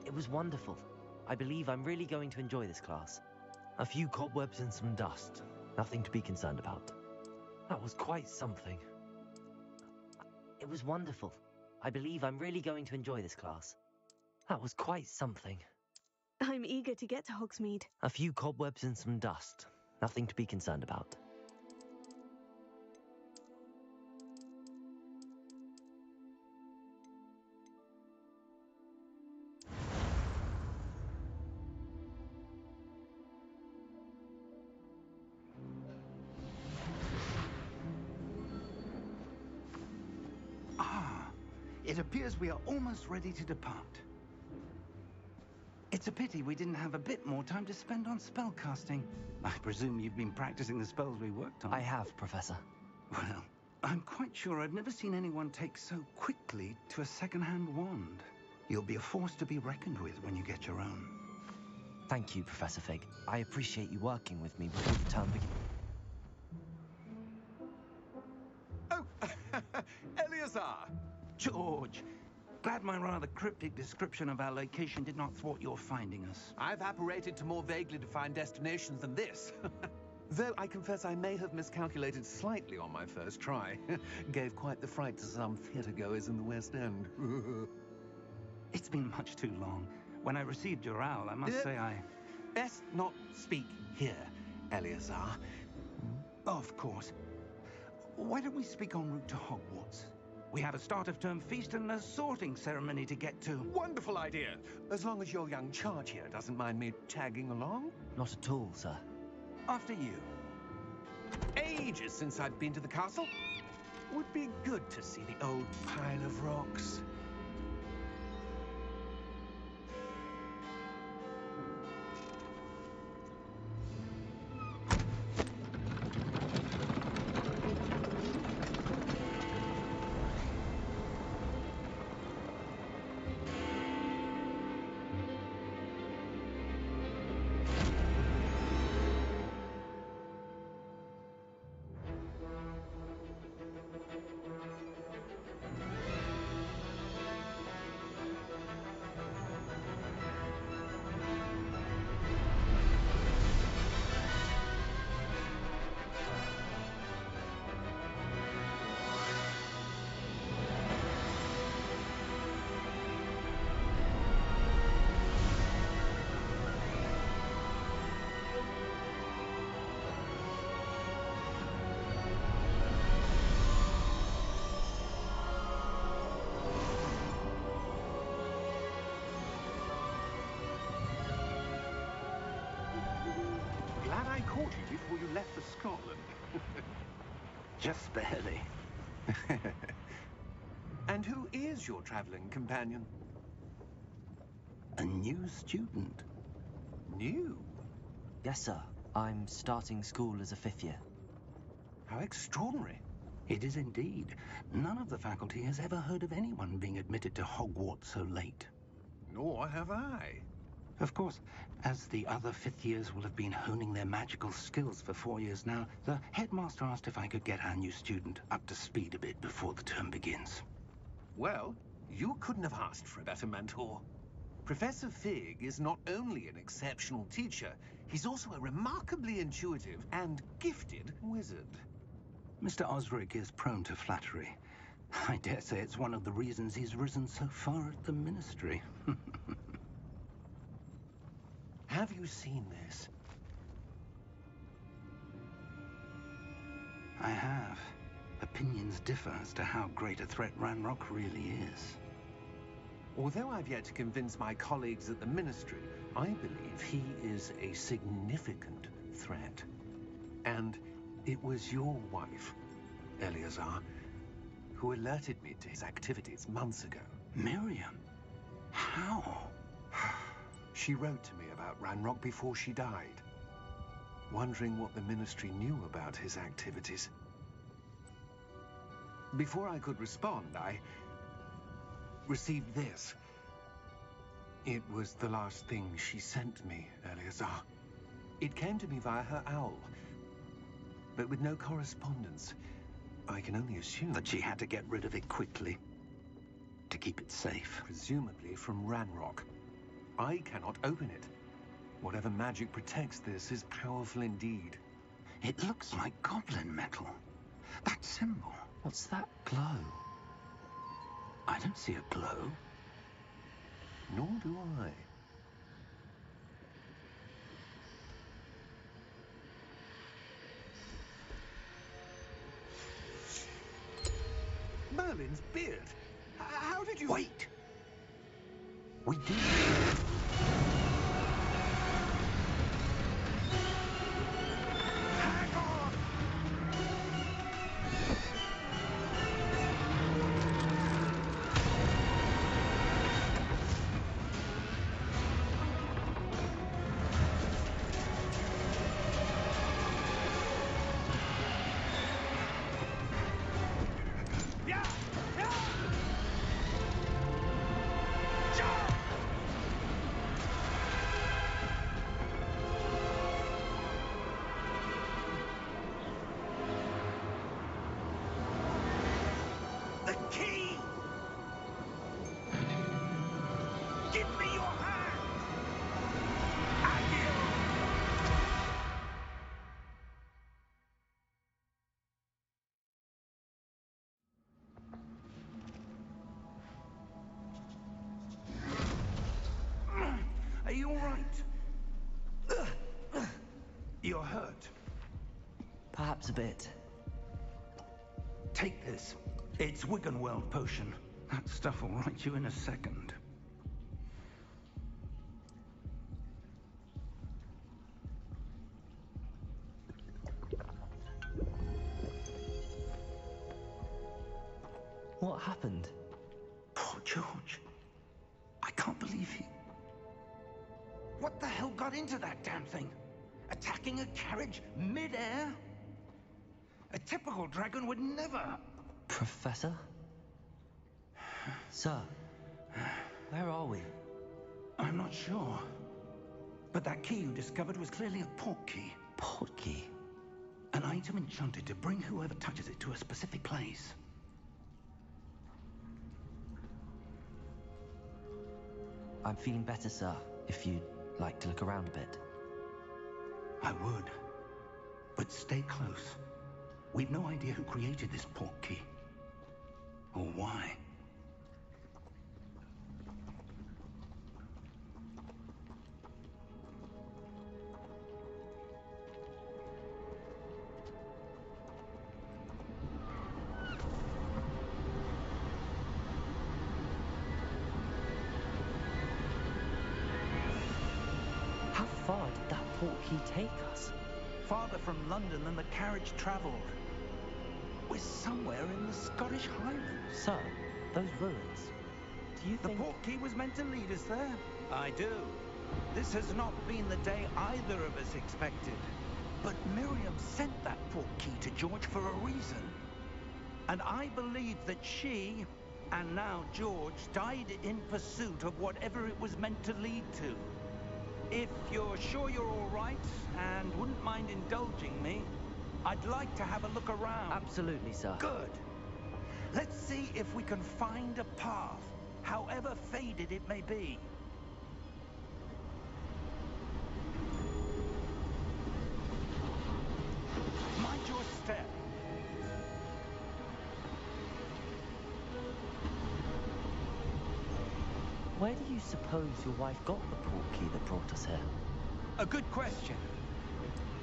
It was wonderful. I believe I'm really going to enjoy this class. A few cobwebs and some dust. Nothing to be concerned about. That was quite something. It was wonderful. I believe I'm really going to enjoy this class. That was quite something. I'm eager to get to Hogsmeade. A few cobwebs and some dust. Nothing to be concerned about. It appears we are almost ready to depart. It's a pity we didn't have a bit more time to spend on spellcasting. I presume you've been practicing the spells we worked on. I have, Professor. Well, I'm quite sure I've never seen anyone take so quickly to a second-hand wand. You'll be a force to be reckoned with when you get your own. Thank you, Professor Fig. I appreciate you working with me before the term begins. Oh, Eleazar! George, glad my rather cryptic description of our location did not thwart your finding us. I've apparated to more vaguely defined destinations than this. Though I confess I may have miscalculated slightly on my first try. Gave quite the fright to some theatre-goers in the West End. It's been much too long. When I received your owl, I must say I... Best not speak here, Eleazar. Of course. Why don't we speak en route to Hogwarts? We have a start-of-term feast and a sorting ceremony to get to. Wonderful idea. As long as your young charge here doesn't mind me tagging along. Not at all, sir. After you. Ages since I've been to the castle. Would be good to see the old pile of rocks. Glad I caught you before you left for Scotland. Just barely. And who is your traveling companion? A new student. New? Yes, sir. I'm starting school as a 5th year. How extraordinary. It is indeed. None of the faculty has ever heard of anyone being admitted to Hogwarts so late. Nor have I. Of course, as the other 5th years will have been honing their magical skills for 4 years now, the headmaster asked if I could get our new student up to speed a bit before the term begins. Well, you couldn't have asked for a better mentor. Professor Fig is not only an exceptional teacher, he's also a remarkably intuitive and gifted wizard. Mr. Osric is prone to flattery. I dare say it's one of the reasons he's risen so far at the ministry. Have you seen this? I have. Opinions differ as to how great a threat Ranrock really is. Although I've yet to convince my colleagues at the ministry, I believe he is a significant threat. And it was your wife, Eleazar, who alerted me to his activities months ago. Miriam? How? She wrote to me about Ranrock before she died, wondering what the ministry knew about his activities. Before I could respond, I received this. It was the last thing she sent me, Eleazar. It came to me via her owl, but with no correspondence. I can only assume That she had to get rid of it quickly, to keep it safe. presumably from Ranrock. I cannot open it. Whatever magic protects this is powerful indeed. It looks like goblin metal. That symbol. What's that glow? I don't see a glow. Nor do I. Merlin's beard. How did you... Wait! We did. Hang on! Yeah! Yeah! Jump! The key! Give me your hand! Are you all right? You're hurt. Perhaps a bit. Take this. It's Wiggenweld potion. That stuff will right you in a second. What happened? Poor George. I can't believe he... What the hell got into that damn thing? Attacking a carriage mid-air? A typical dragon would never... Professor? Sir, where are we? I'm not sure. But that key you discovered was clearly a port key. Port key? An item enchanted to bring whoever touches it to a specific place. I'm feeling better, sir, if you'd like to look around a bit. I would. But stay close. We've no idea who created this port key. Or why. How far did that port key take us? Farther from London than the carriage travelled. We're somewhere in the Scottish Highlands. Sir, those ruins. Do you The think... port key was meant to lead us there? I do. This has not been the day either of us expected. But Miriam sent that port key to George for a reason. And I believe that she, and now George, died in pursuit of whatever it was meant to lead to. If you're sure you're all right, and wouldn't mind indulging me, I'd like to have a look around. Absolutely, sir. Good. Let's see if we can find a path, however faded it may be. Mind your step. Where do you suppose your wife got the port key that brought us here? A good question.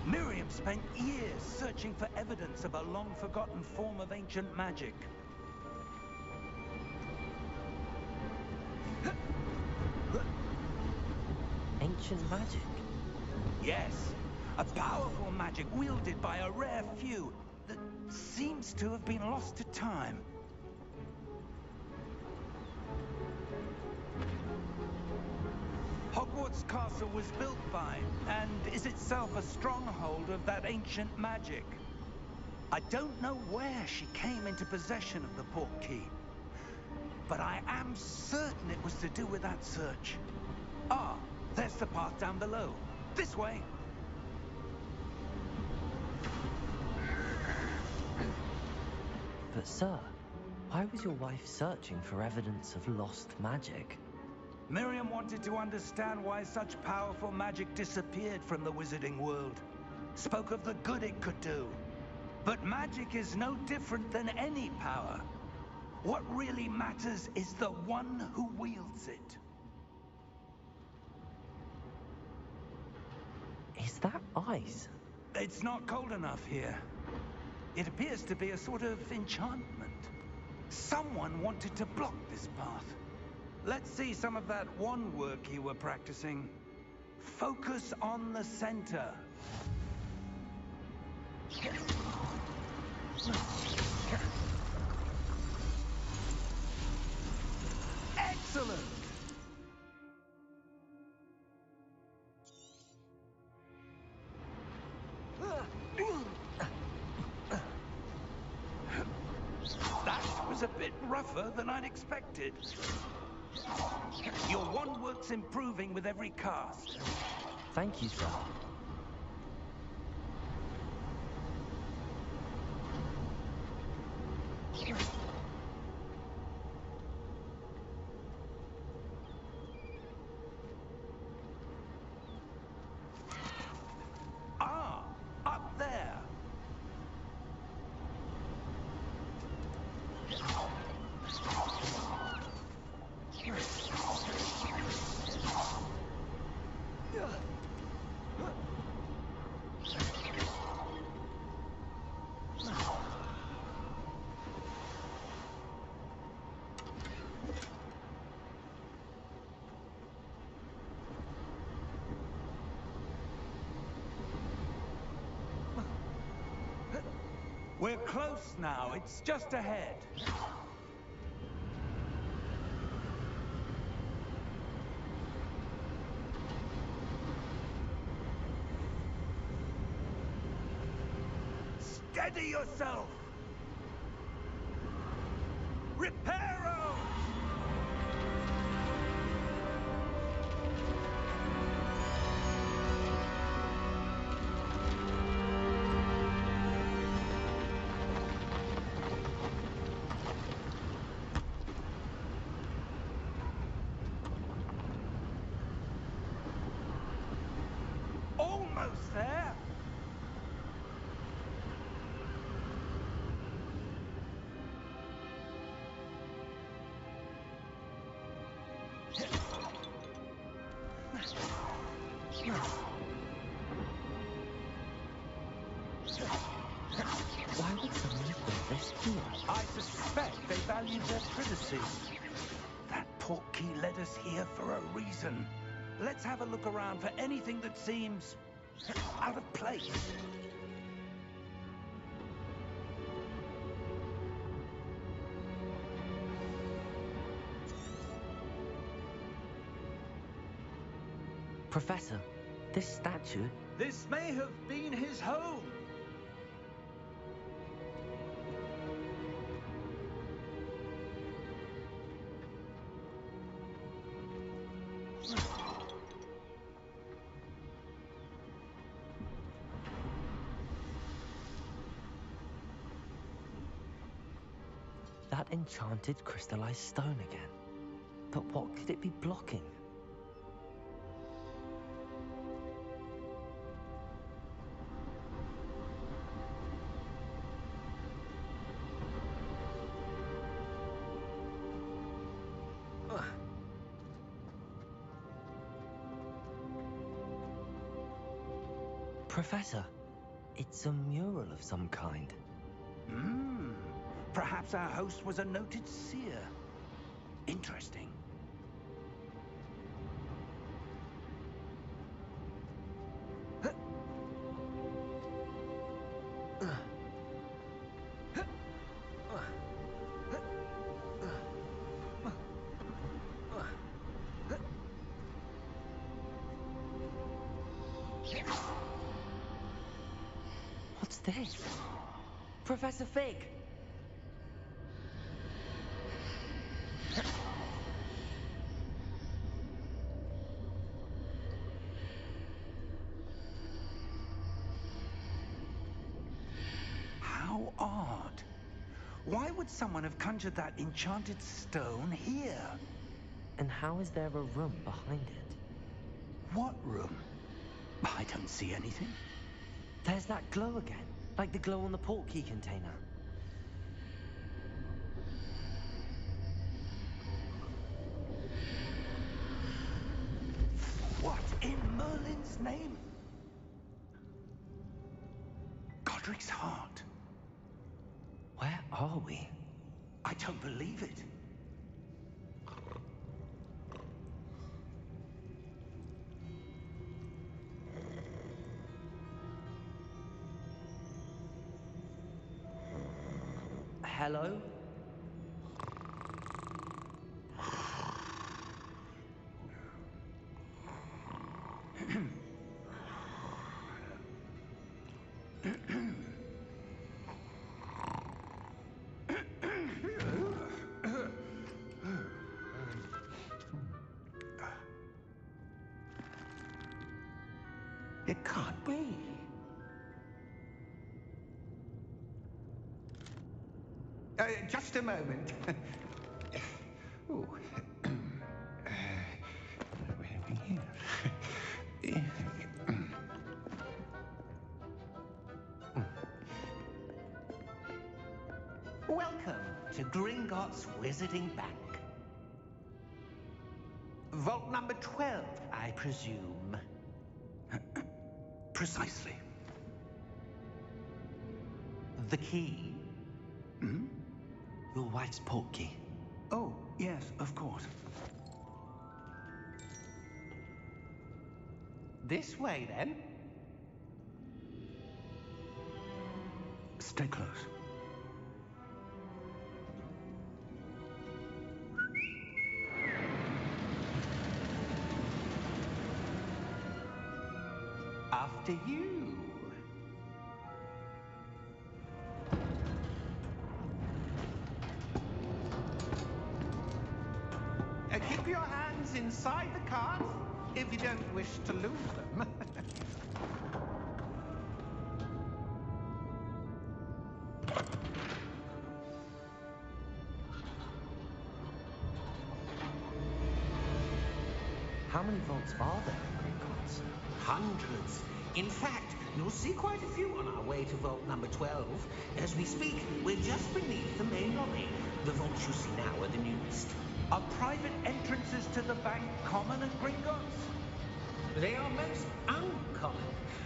Miriam spent years searching for evidence of a long-forgotten form of ancient magic. Ancient magic? Yes, a powerful magic wielded by a rare few that seems to have been lost to time. Hogwarts Castle was built by, and is itself a stronghold of that ancient magic. I don't know where she came into possession of the port key, but I am certain it was to do with that search. Ah, there's the path down below. This way. But sir, why was your wife searching for evidence of lost magic? Miriam wanted to understand why such powerful magic disappeared from the wizarding world. Spoke of the good it could do. But magic is no different than any power. What really matters is the one who wields it. Is that ice? It's not cold enough here. It appears to be a sort of enchantment. Someone wanted to block this path. Let's see some of that wand work you were practicing. Focus on the center. Excellent! That was a bit rougher than I'd expected. Your wand work's improving with every cast. Thank you, sir. Ah, up there. We're close now. It's just ahead. Steady yourself! Reparo! Almost there! Why would someone put this here? I suspect they valued their privacy. That portkey led us here for a reason. Let's have a look around for anything that seems out of place. Professor, this statue... This may have been his home. That enchanted crystallized stone again. But what could it be blocking? Professor, it's a mural of some kind. Perhaps our host was a noted seer. Interesting. What's this? Professor Fig! How odd. Why would someone have conjured that enchanted stone here? And how is there a room behind it? What room? I don't see anything. There's that glow again, like the glow on the portkey container. What in Merlin's name? Godric's heart. Where are we? I don't believe it. Hello? It can't be. Just a moment. Ooh. Where are we here? Welcome to Gringotts Wizarding Bank. Vault number 12, I presume. Precisely. The key? Your wife's portkey. Oh, yes, of course. This way, then. Stay close. After you. Keep your hands inside the cart if you don't wish to lose them. How many vaults are there in Gringotts? Hundreds. In fact, you'll see quite a few on our way to vault number 12. As we speak, we're just beneath the main lobby. The vaults you see now are the newest. Are private entrances to the bank common at Gringotts? They are most uncommon.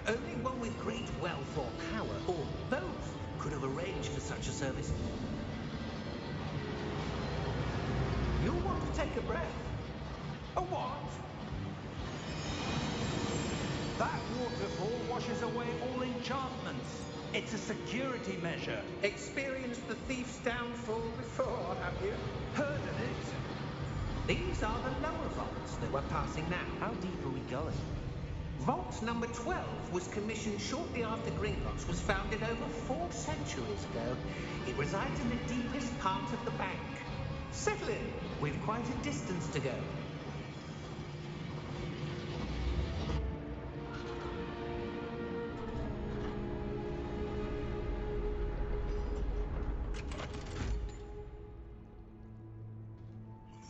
Only one with great wealth or power, or both, could have arranged for such a service. You'll want to take a breath. A what? That waterfall washes away all enchantments. It's a security measure. Experienced the thief's downfall before, have you? Heard of it? These are the lower vaults that we're passing now. How deep are we going? Vault number 12 was commissioned shortly after Gringotts was founded over 4 centuries ago. It resides in the deepest part of the bank. Settle in. We've quite a distance to go.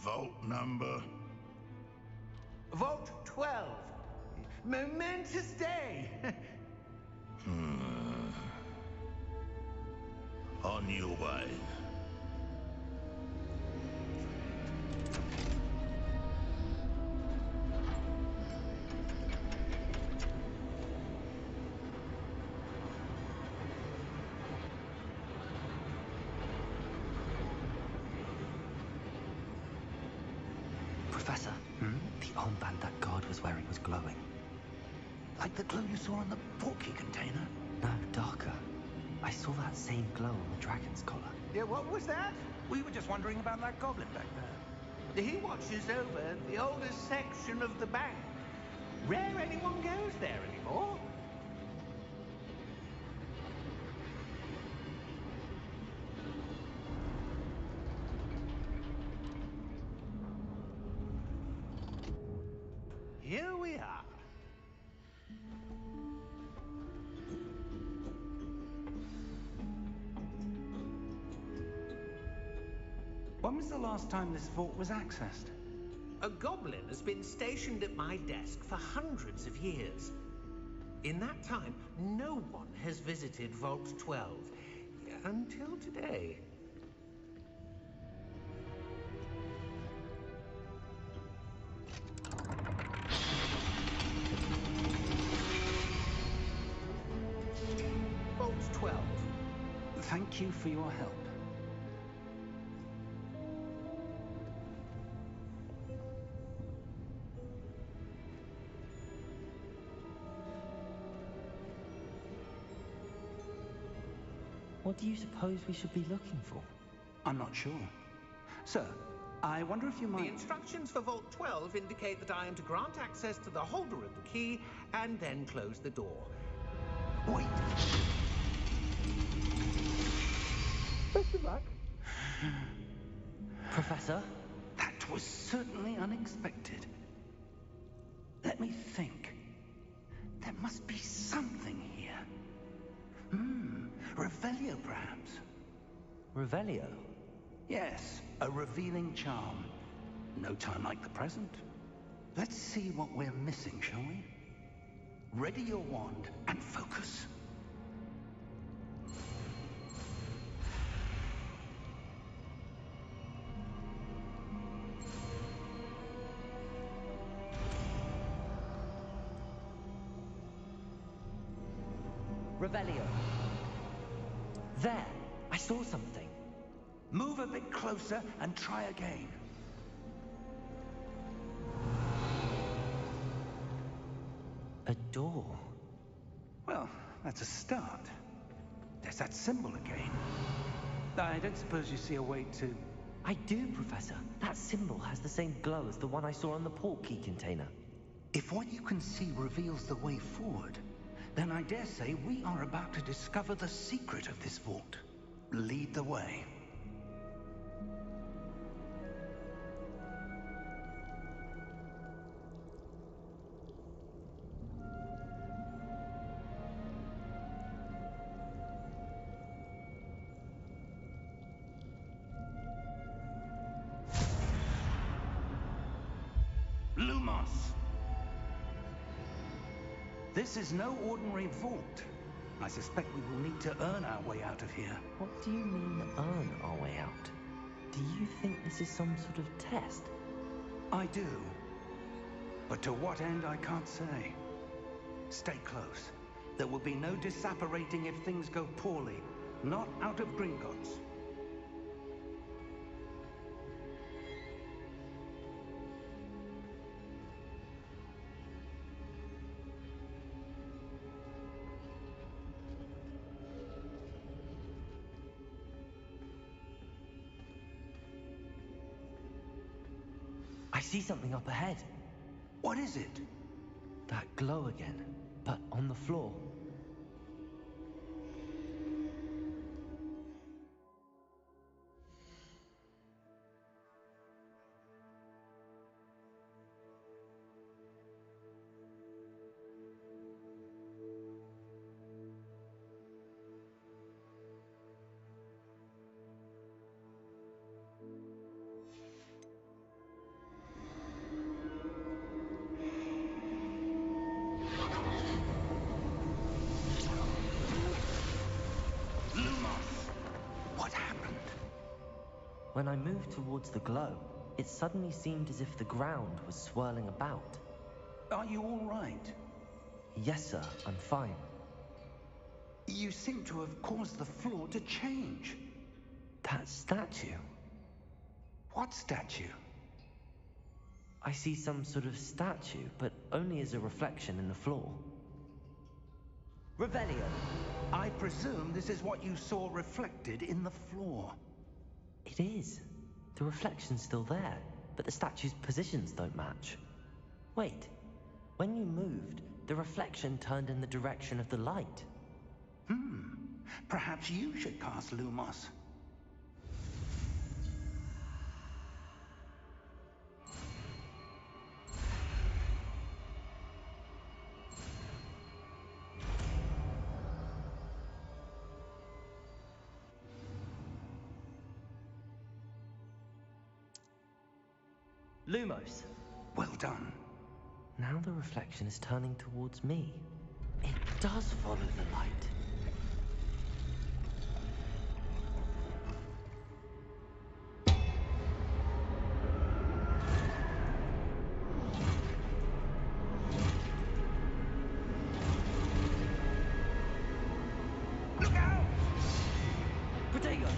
Vault number. Vault 12. Momentous day. On your way. Professor, the armband that guard was wearing was glowing. Like the glow you saw on the portkey container? No, darker. I saw that same glow on the dragon's collar. Yeah, what was that? We were just wondering about that goblin back there. He watches over the oldest section of the bank. Rare anyone goes there anymore. Here we are. When was the last time this vault was accessed? A goblin has been stationed at my desk for hundreds of years. In that time, no one has visited Vault 12. Until today. Vault 12. Thank you for your help. What do you suppose we should be looking for? I'm not sure. Sir, I wonder if you The might... instructions for Vault 12 indicate that I am to grant access to the holder of the key and then close the door. Wait! Best of luck. Professor? That was certainly unexpected. Let me think. There must be something here. Revelio, perhaps. Revelio? Yes, a revealing charm. No time like the present. Let's see what we're missing, shall we? Ready your wand and focus. Revelio. There! I saw something. Move a bit closer and try again. A door. Well, that's a start. There's that symbol again. I don't suppose you see a way to... I do, Professor. That symbol has the same glow as the one I saw on the portkey container. If what you can see reveals the way forward, Then I dare say we are about to discover the secret of this vault. Lead the way. Lumos! This is no ordinary vault. I suspect we will need to earn our way out of here. What do you mean, earn our way out? Do you think this is some sort of test? I do. But to what end, I can't say. Stay close. There will be no disapparating if things go poorly. Not out of Gringotts. I see something up ahead. What is it? That glow again, but on the floor. When I moved towards the glow, it suddenly seemed as if the ground was swirling about. Are you all right? Yes, sir, I'm fine. You seem to have caused the floor to change. That statue? What statue? I see some sort of statue, but only as a reflection in the floor. Revelio! I presume this is what you saw reflected in the floor. It is. The reflection's still there, but the statue's positions don't match. Wait, when you moved, the reflection turned in the direction of the light. Perhaps you should cast Lumos. Lumos. Well done. Now the reflection is turning towards me. It does follow the light. Look out! Protego!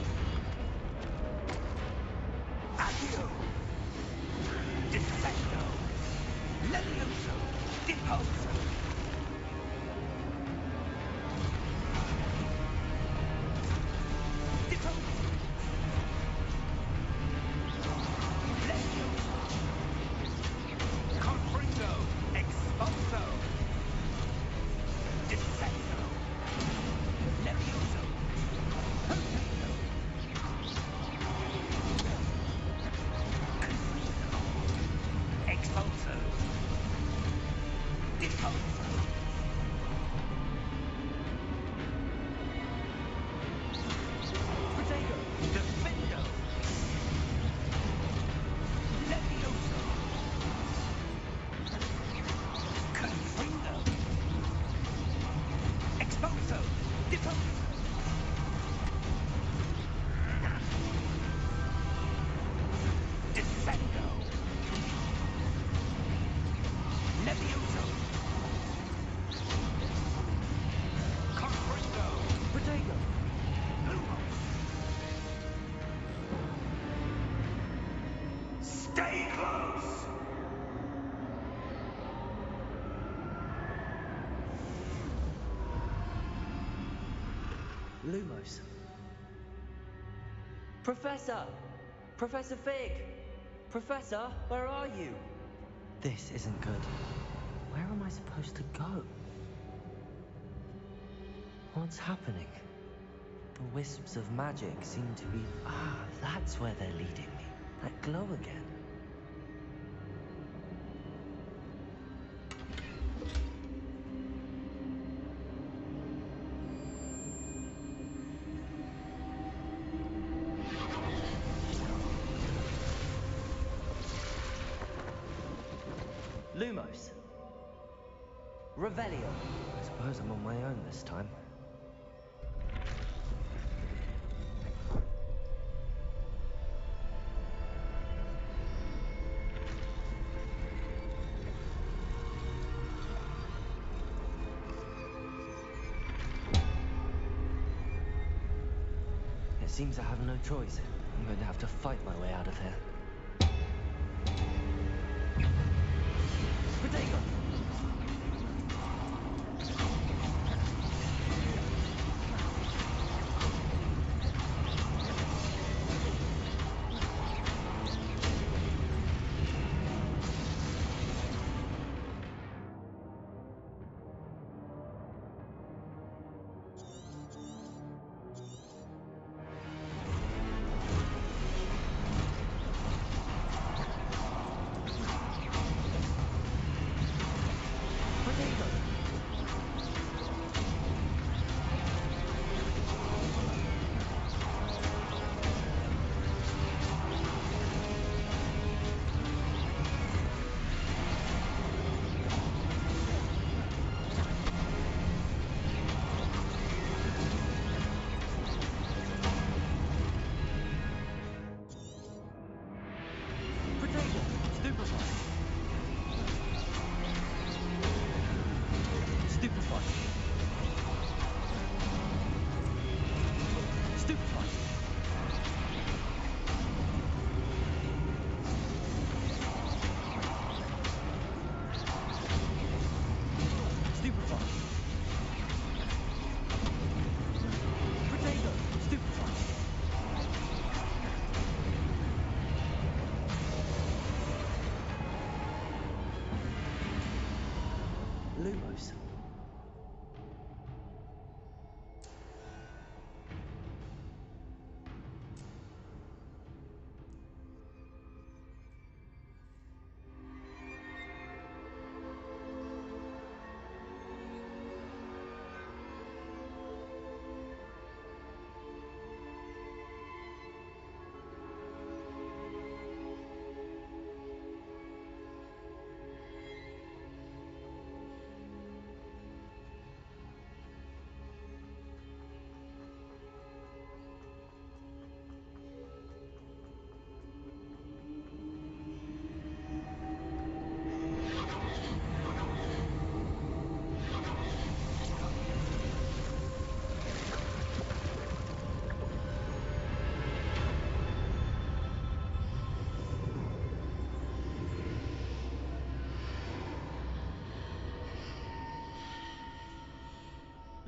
Accio! Dissecto! Levioso! Deposo! Deposo! Levioso! Confringo! Expulso! Dissecto! Levioso! Potato! Expulso! Deposo! Protego! Defendo! Levioso! Confringo! Expulso! Deposo! Descendo! Levioso! Confringo! Protego! Lumos! Stay close! Lumos. Professor! Professor Fig! Professor, where are you? This isn't good. Where am I supposed to go? What's happening? The wisps of magic seem to be... Ah, that's where they're leading me. That glow again. Lumos. Revelio. I suppose I'm on my own this time. It seems I have no choice. I'm going to have to fight my way out of here. Potato! Lumos.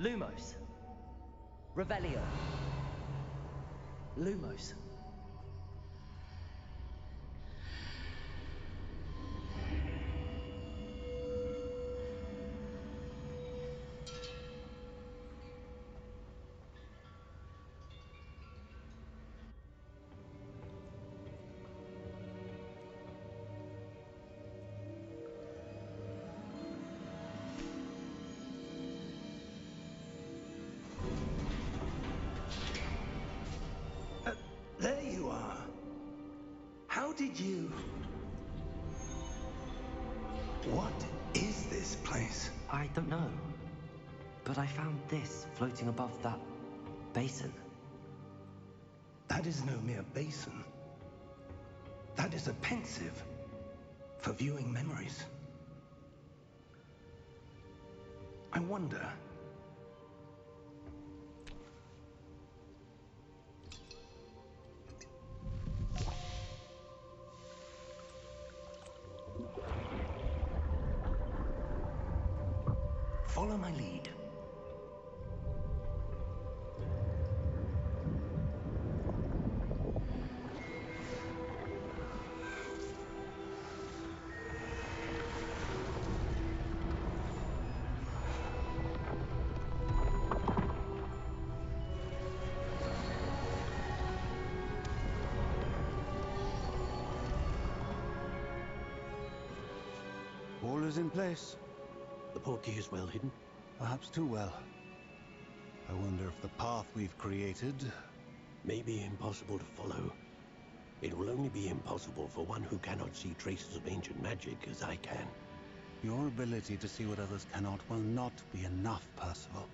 Lumos. Revelio. Lumos. There you are. How did you... What is this place? I don't know. But I found this floating above that basin. That is no mere basin. That is a pensive for viewing memories. I wonder... Follow my lead. is in place. The portkey is well hidden? Perhaps too well. I wonder if the path we've created... may be impossible to follow. It will only be impossible for one who cannot see traces of ancient magic as I can. Your ability to see what others cannot will not be enough, Percival.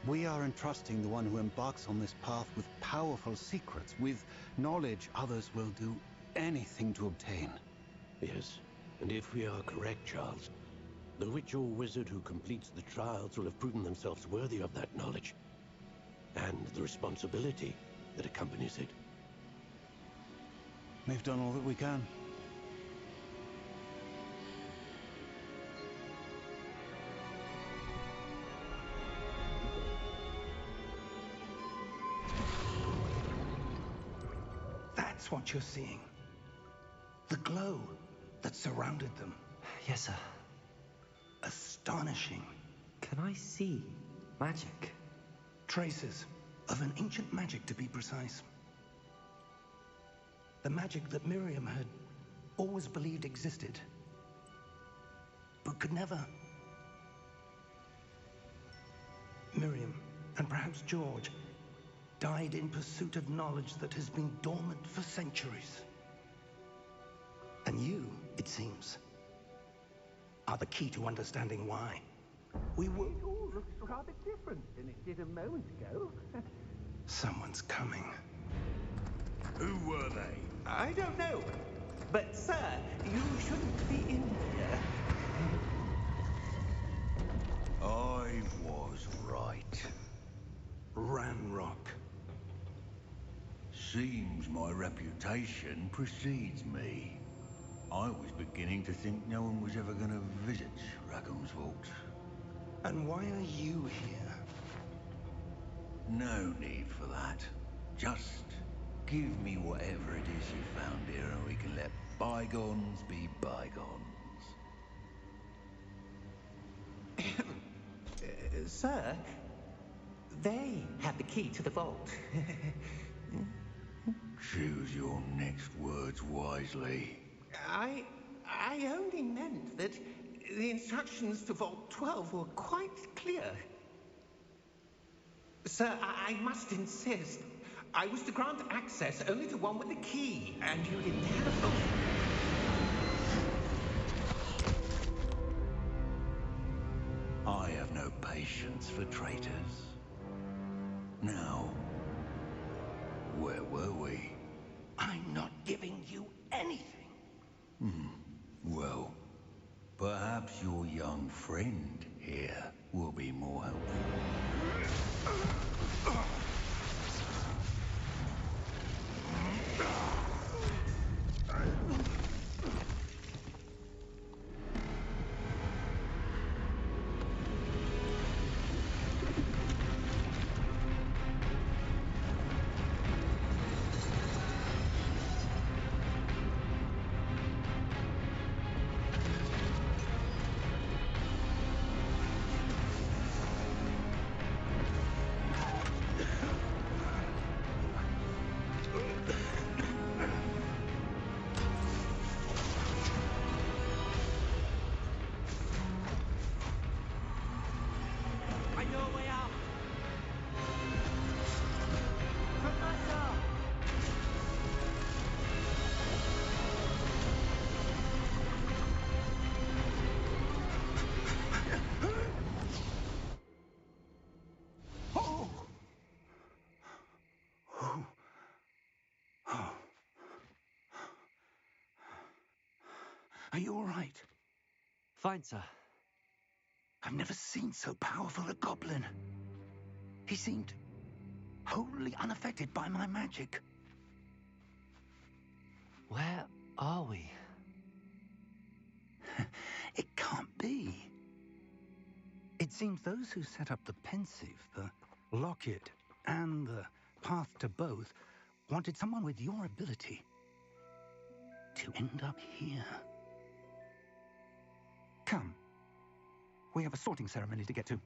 We are entrusting the one who embarks on this path with powerful secrets, with knowledge others will do anything to obtain. Yes, and if we are correct, Charles, the witch or wizard who completes the trials will have proven themselves worthy of that knowledge, and the responsibility that accompanies it. We've done all that we can. That's what you're seeing. The glow that surrounded them. Yes, sir. Astonishing. Can I see magic? Traces of an ancient magic, to be precise. The magic that Miriam had always believed existed, but could never. Miriam, and perhaps George, died in pursuit of knowledge that has been dormant for centuries. And you, it seems, are the key to understanding why. We will. It all looks rather different than it did a moment ago. Someone's coming. Who were they? I don't know. But, sir, you shouldn't be in here. I was right. Ranrock. Seems my reputation precedes me. I was beginning to think no one was ever going to visit Rackham's Vault. And why are you here? No need for that. Just give me whatever it is you found here and we can let bygones be bygones. Sir, they have the key to the vault. Choose your next words wisely. I only meant that the instructions to Vault 12 were quite clear. Sir, I must insist. I was to grant access only to one with the key, and you didn't have them. I have no patience for traitors. Now, where were we? I'm not giving you anything. Well, perhaps your young friend here will be more helpful. I know a way out! Professor! Are you all right? Fine, sir. I've never seen so powerful a goblin. He seemed wholly unaffected by my magic. Where are we? It can't be. It seems those who set up the pensive, the locket, and the path to both wanted someone with your ability to end up here. Come. We have a sorting ceremony to get to.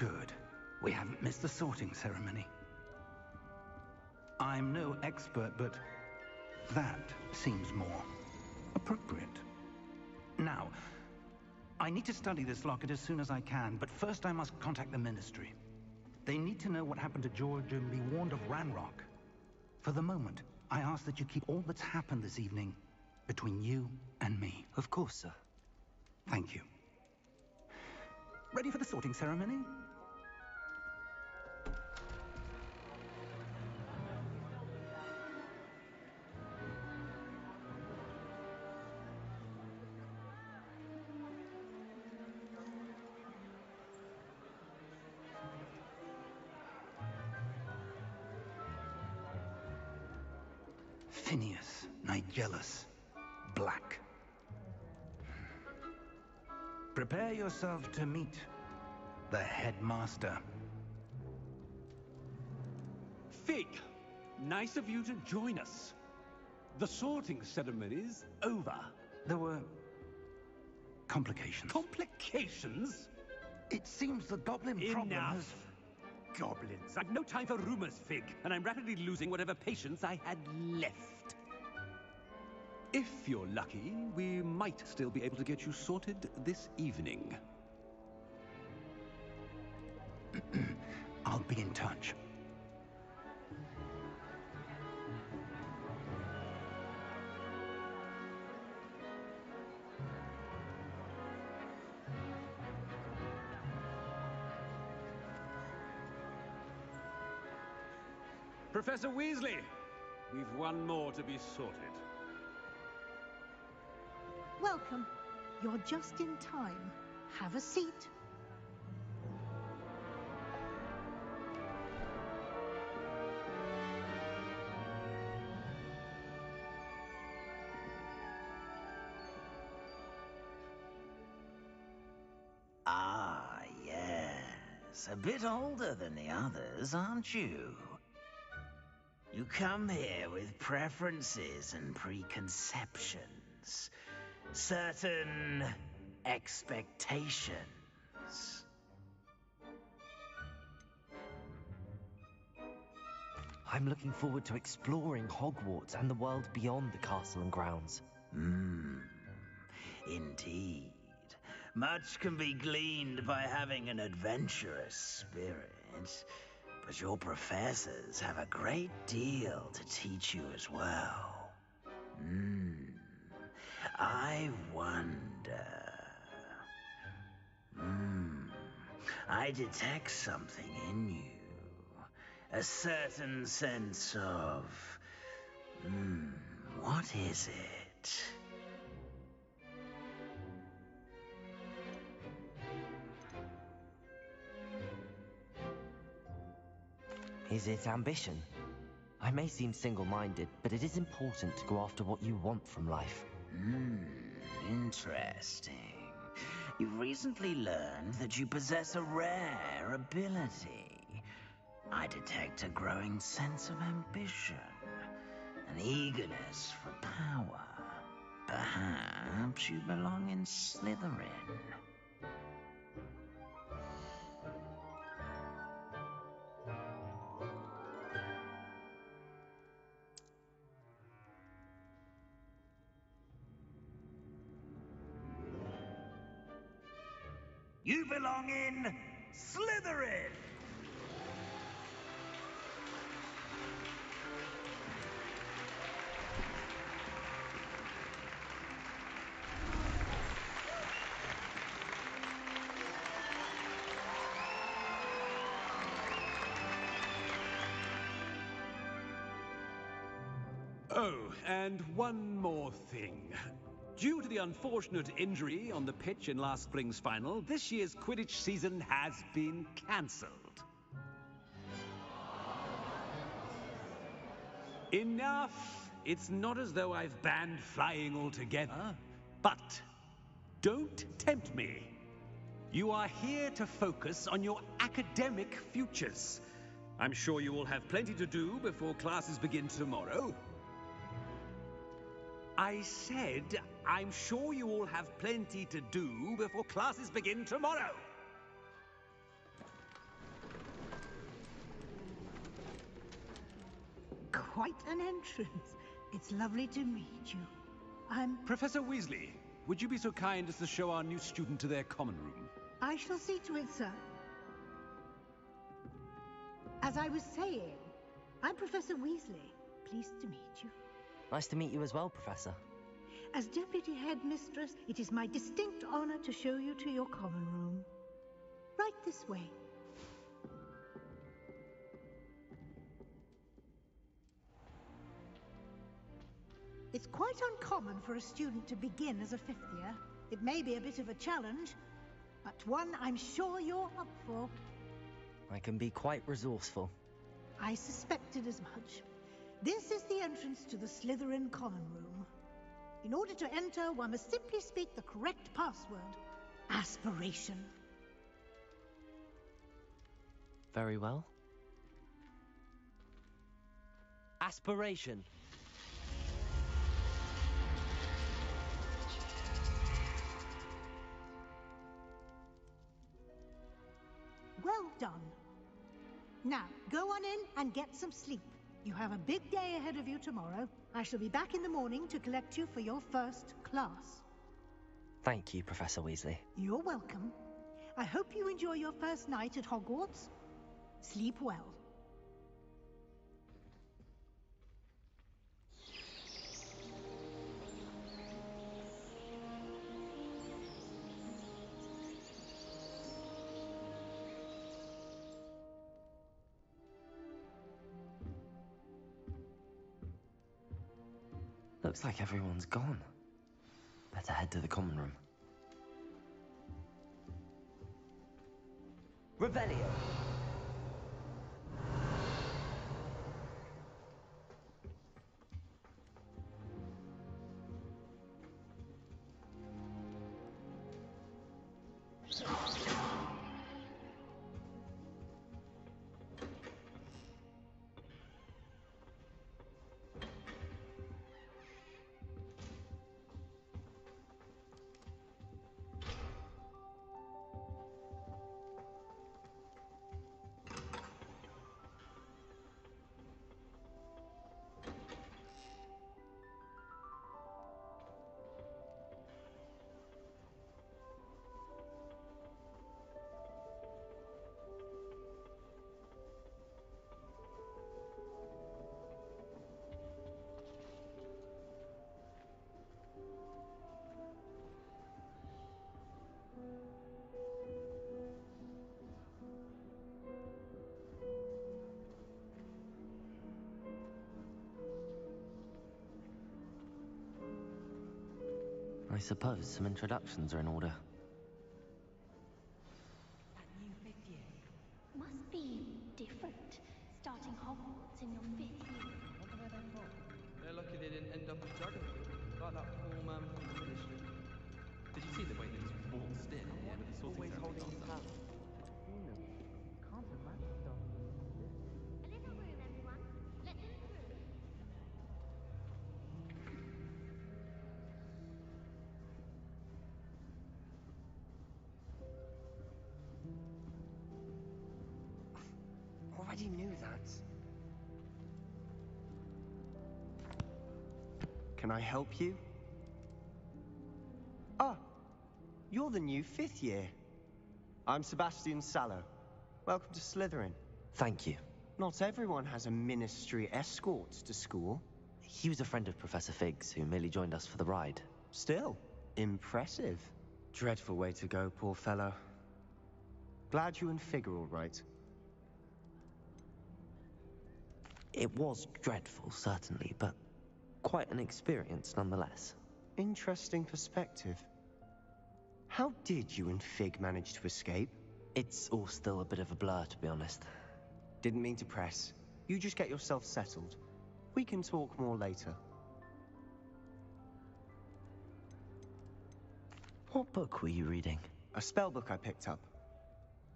Good. We haven't missed the sorting ceremony. I'm no expert, but that seems more appropriate. Now, I need to study this locket as soon as I can, but first I must contact the Ministry. They need to know what happened to George and be warned of Ranrock. For the moment, I ask that you keep all that's happened this evening between you and me. Of course, sir. Thank you. Ready for the sorting ceremony? Phineas, Nigellus, Black. Prepare yourself to meet the headmaster. Fig, nice of you to join us. The sorting ceremony's over. There were complications. Complications? It seems the goblin problem Enough. has... Goblins. I've no time for rumors, Fig, and I'm rapidly losing whatever patience I had left. If you're lucky, we might still be able to get you sorted this evening. I'll be in touch. Professor Weasley, we've one more to be sorted. Welcome. You're just in time. Have a seat. Ah, yes. A bit older than the others, aren't you? You come here with preferences and preconceptions. Certain expectations. I'm looking forward to exploring Hogwarts and the world beyond the castle and grounds. Indeed. Much can be gleaned by having an adventurous spirit, but your professors have a great deal to teach you as well. I wonder... I detect something in you. A certain sense of... what is it? Is it ambition? I may seem single-minded, but it is important to go after what you want from life. Interesting. You've recently learned that you possess a rare ability. I detect a growing sense of ambition, an eagerness for power. Perhaps you belong in Slytherin. You belong in Slytherin! Oh, and one more thing. Due to the unfortunate injury on the pitch in last spring's final, this year's Quidditch season has been cancelled. Enough! It's not as though I've banned flying altogether. But don't tempt me. You are here to focus on your academic futures. I'm sure you will have plenty to do before classes begin tomorrow. I said, I'm sure you all have plenty to do before classes begin tomorrow. quite an entrance. It's lovely to meet you. I'm... Professor Weasley, would you be so kind as to show our new student to their common room? I shall see to it, sir. As I was saying, I'm Professor Weasley. Pleased to meet you. Nice to meet you as well, Professor. As Deputy Headmistress, it is my distinct honor to show you to your common room. Right this way. It's quite uncommon for a student to begin as a fifth year. It may be a bit of a challenge, but one I'm sure you're up for. I can be quite resourceful. I suspected as much. This is the entrance to the Slytherin common room. In order to enter, one must simply speak the correct password. Aspiration. Very well. Aspiration. Well done. Now, go on in and get some sleep. You have a big day ahead of you tomorrow. I shall be back in the morning to collect you for your first class. Thank you, Professor Weasley. You're welcome. I hope you enjoy your first night at Hogwarts. Sleep well. Looks like everyone's gone. Better head to the common room. Revelio! I suppose some introductions are in order. That new fifth year must be different, starting Hogwarts in your fifth year. I wonder where they're from. They're lucky they didn't end up in Dragonfield, like that poor man from the Ministry. Did you see the way they just walked still at the end of the sorting ceremony last time? Can't imagine stuff. A little room, everyone. Let them through. Already knew that. Can I help you? Ah, you're the new fifth year. I'm Sebastian Sallow. Welcome to Slytherin. Thank you. Not everyone has a ministry escort to school. He was a friend of Professor Fig's who merely joined us for the ride. Still, impressive. Dreadful way to go, poor fellow. Glad you and Fig are all right. It was dreadful, certainly, but quite an experience nonetheless. Interesting perspective. How did you and Fig manage to escape? It's all still a bit of a blur, to be honest. Didn't mean to press. You just get yourself settled. We can talk more later. What book were you reading? A spell book I picked up.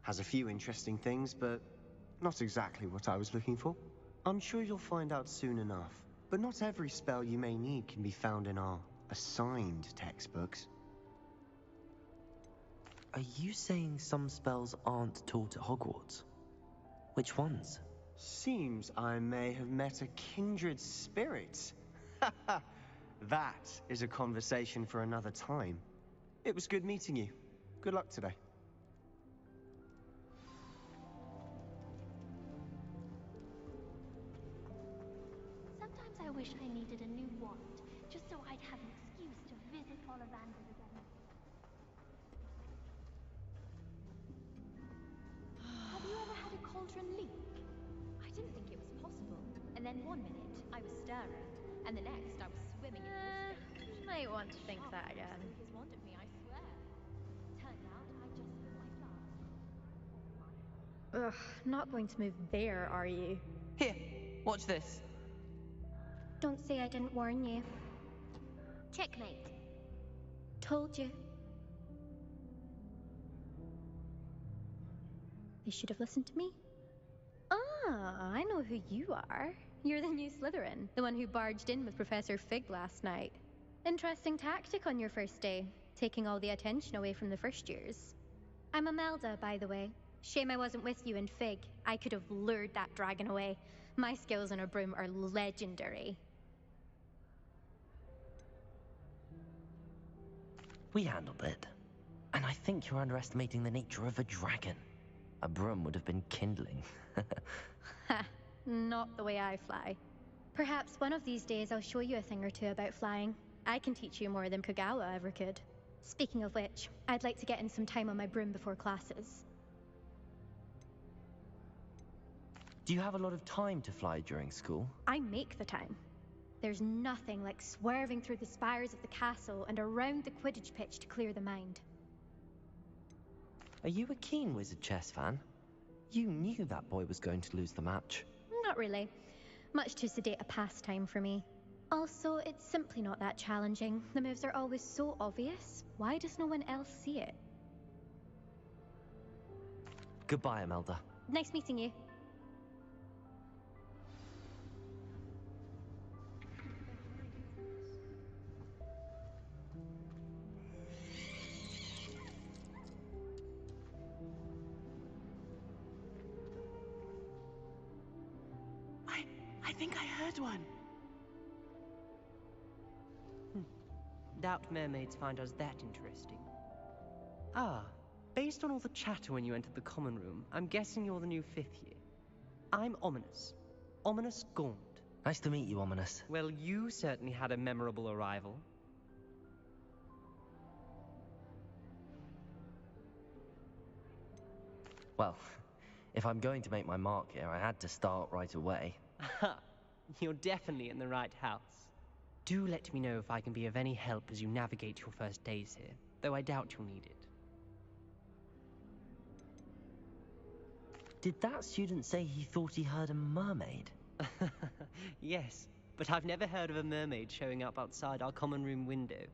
Has a few interesting things, but not exactly what I was looking for. I'm sure you'll find out soon enough. But not every spell you may need can be found in our assigned textbooks. Are you saying some spells aren't taught at Hogwarts? Which ones? Seems I may have met a kindred spirit. That is a conversation for another time. It was good meeting you. Good luck today. Sometimes I wish I needed a new wand, just so I'd have an excuse to visit Ollivander again. Have you ever had a cauldron leak? I didn't think it was possible. And then one minute, I was stirring. And the next, I was swimming in water. Might want to think that again. His wand at me, I swear. Turned out I just spilled my blood. Ugh, not going to move there, are you? Here, watch this. Don't say I didn't warn you. Checkmate. Told you. They should have listened to me. Ah, I know who you are. You're the new Slytherin, the one who barged in with Professor Fig last night. Interesting tactic on your first day, taking all the attention away from the first years. I'm Imelda, by the way. Shame I wasn't with you in Fig. I could have lured that dragon away. My skills on a broom are legendary. We handled it. And I think you're underestimating the nature of a dragon. A broom would have been kindling. Ha, not the way I fly. Perhaps one of these days I'll show you a thing or two about flying. I can teach you more than Kogawa ever could. Speaking of which, I'd like to get in some time on my broom before classes. Do you have a lot of time to fly during school? I make the time. There's nothing like swerving through the spires of the castle and around the Quidditch pitch to clear the mind. Are you a keen Wizard chess fan? You knew that boy was going to lose the match. Not really. Much too sedate a pastime for me. Also, it's simply not that challenging. The moves are always so obvious. Why does no one else see it? Goodbye, Imelda. Nice meeting you. I think I heard one. Doubt mermaids find us that interesting. Ah, based on all the chatter when you entered the common room, I'm guessing you're the new 5th year. I'm Ominous. Ominous Gaunt. Nice to meet you, Ominous. Well, you certainly had a memorable arrival. Well, if I'm going to make my mark here, I had to start right away. Aha, you're definitely in the right house. Do let me know if I can be of any help as you navigate your first days here, though I doubt you'll need it. Did that student say he thought he heard a mermaid? Yes, but I've never heard of a mermaid showing up outside our common room window.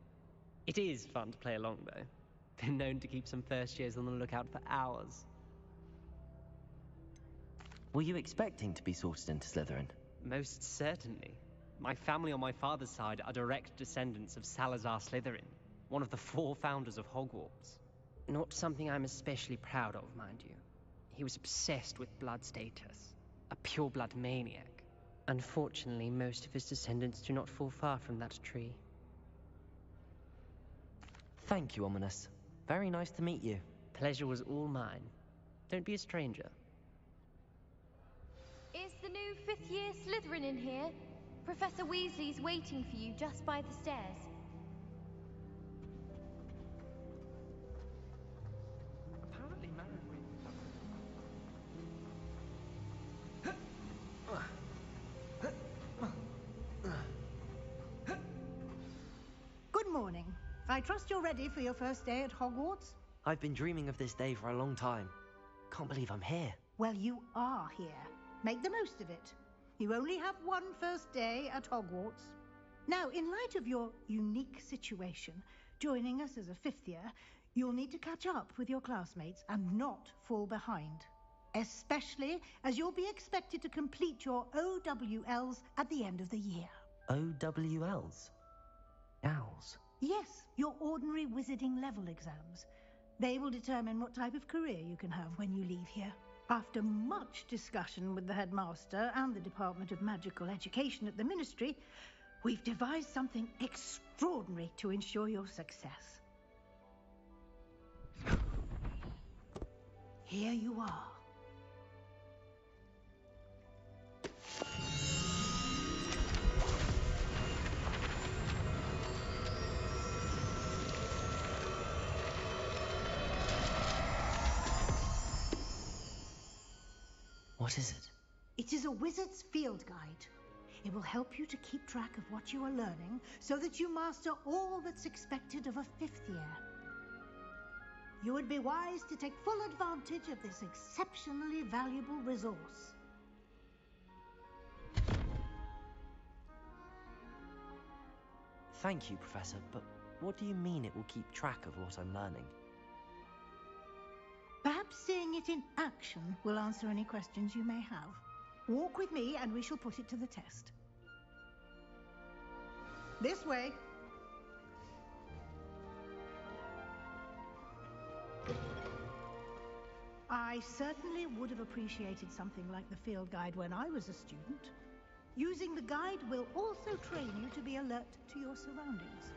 It is fun to play along, though. Been known to keep some first years on the lookout for hours. Were you expecting to be sorted into Slytherin? Most certainly. My family on my father's side are direct descendants of Salazar Slytherin, one of the 4 founders of Hogwarts. Not something I'm especially proud of, mind you. He was obsessed with blood status, a pure-blood maniac. Unfortunately, most of his descendants do not fall far from that tree. Thank you, Ominous. Very nice to meet you. Pleasure was all mine. Don't be a stranger. Is the new 5th year Slytherin in here? Professor Weasley's waiting for you just by the stairs. Apparently, Good morning. I trust you're ready for your first day at Hogwarts? I've been dreaming of this day for a long time. Can't believe I'm here. Well, you are here. Make the most of it. You only have one first day at Hogwarts. Now, in light of your unique situation, joining us as a 5th year, you'll need to catch up with your classmates and not fall behind. Especially as you'll be expected to complete your OWLs at the end of the year. OWLs? Owls? Yes, your ordinary wizarding level exams. They will determine what type of career you can have when you leave here. After much discussion with the headmaster and the Department of Magical Education at the Ministry, we've devised something extraordinary to ensure your success. Here you are. What is it? It is a wizard's field guide. It will help you to keep track of what you are learning so that you master all that's expected of a 5th year. You would be wise to take full advantage of this exceptionally valuable resource. Thank you, Professor, but what do you mean it will keep track of what I'm learning? Perhaps seeing it in action will answer any questions you may have. Walk with me and we shall put it to the test. This way. I certainly would have appreciated something like the field guide when I was a student. Using the guide will also train you to be alert to your surroundings.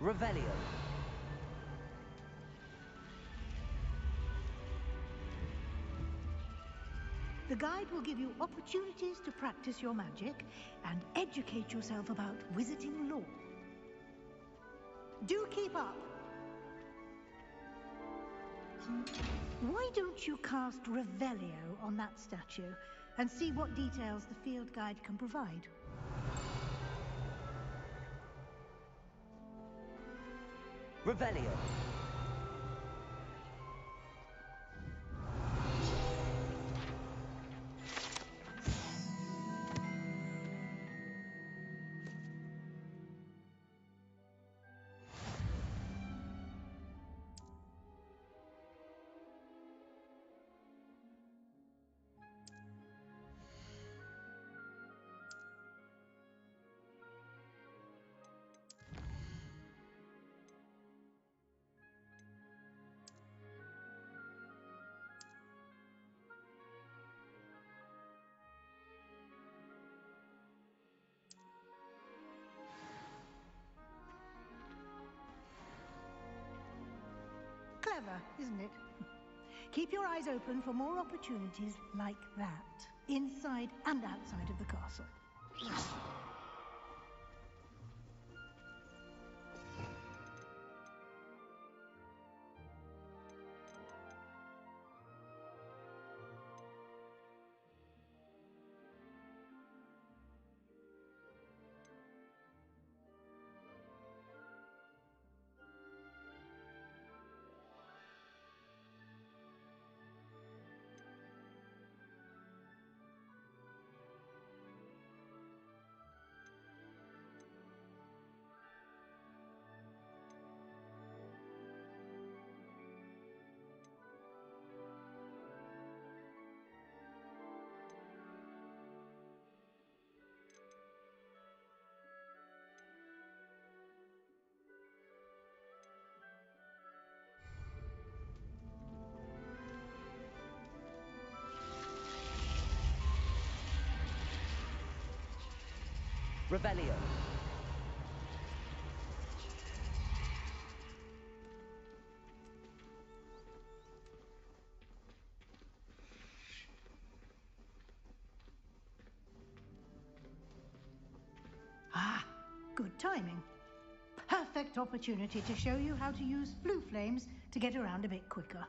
Revelio. The guide will give you opportunities to practice your magic and educate yourself about wizarding lore. Do keep up. Why don't you cast Revelio on that statue and see what details the field guide can provide? Revelio. Clever, isn't it? Keep your eyes open for more opportunities like that, inside and outside of the castle. Revelio. Ah, good timing. Perfect opportunity to show you how to use blue flames to get around a bit quicker.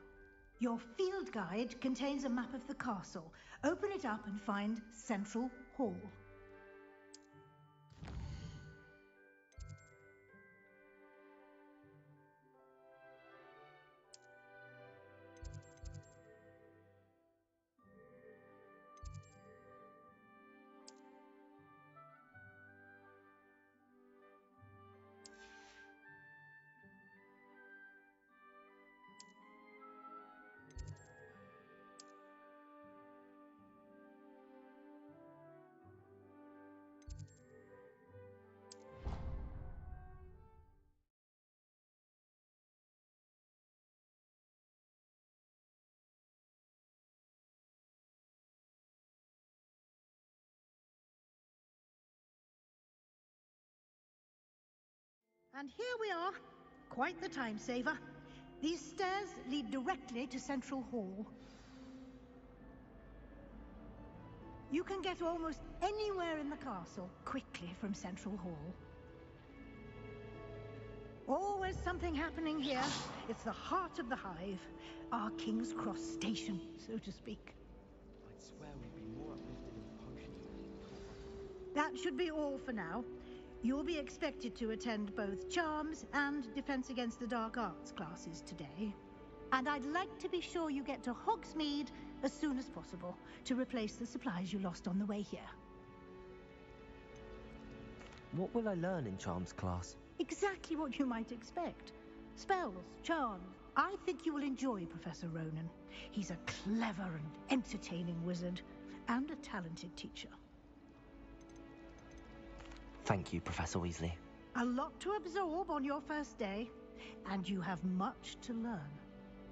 Your field guide contains a map of the castle. Open it up and find Central Hall. And here we are. Quite the time saver. These stairs lead directly to Central Hall. You can get almost anywhere in the castle quickly from Central Hall. Always something happening here. It's the heart of the hive. Our King's Cross station, so to speak. I'd swear we'd be more uplifted in potions. That should be all for now. You'll be expected to attend both Charms and Defense Against the Dark Arts classes today. And I'd like to be sure you get to Hogsmeade as soon as possible to replace the supplies you lost on the way here. What will I learn in Charms class? Exactly what you might expect. Spells, charms. I think you will enjoy Professor Ronan. He's a clever and entertaining wizard, and a talented teacher. Thank you, Professor Weasley. A lot to absorb on your first day, and you have much to learn.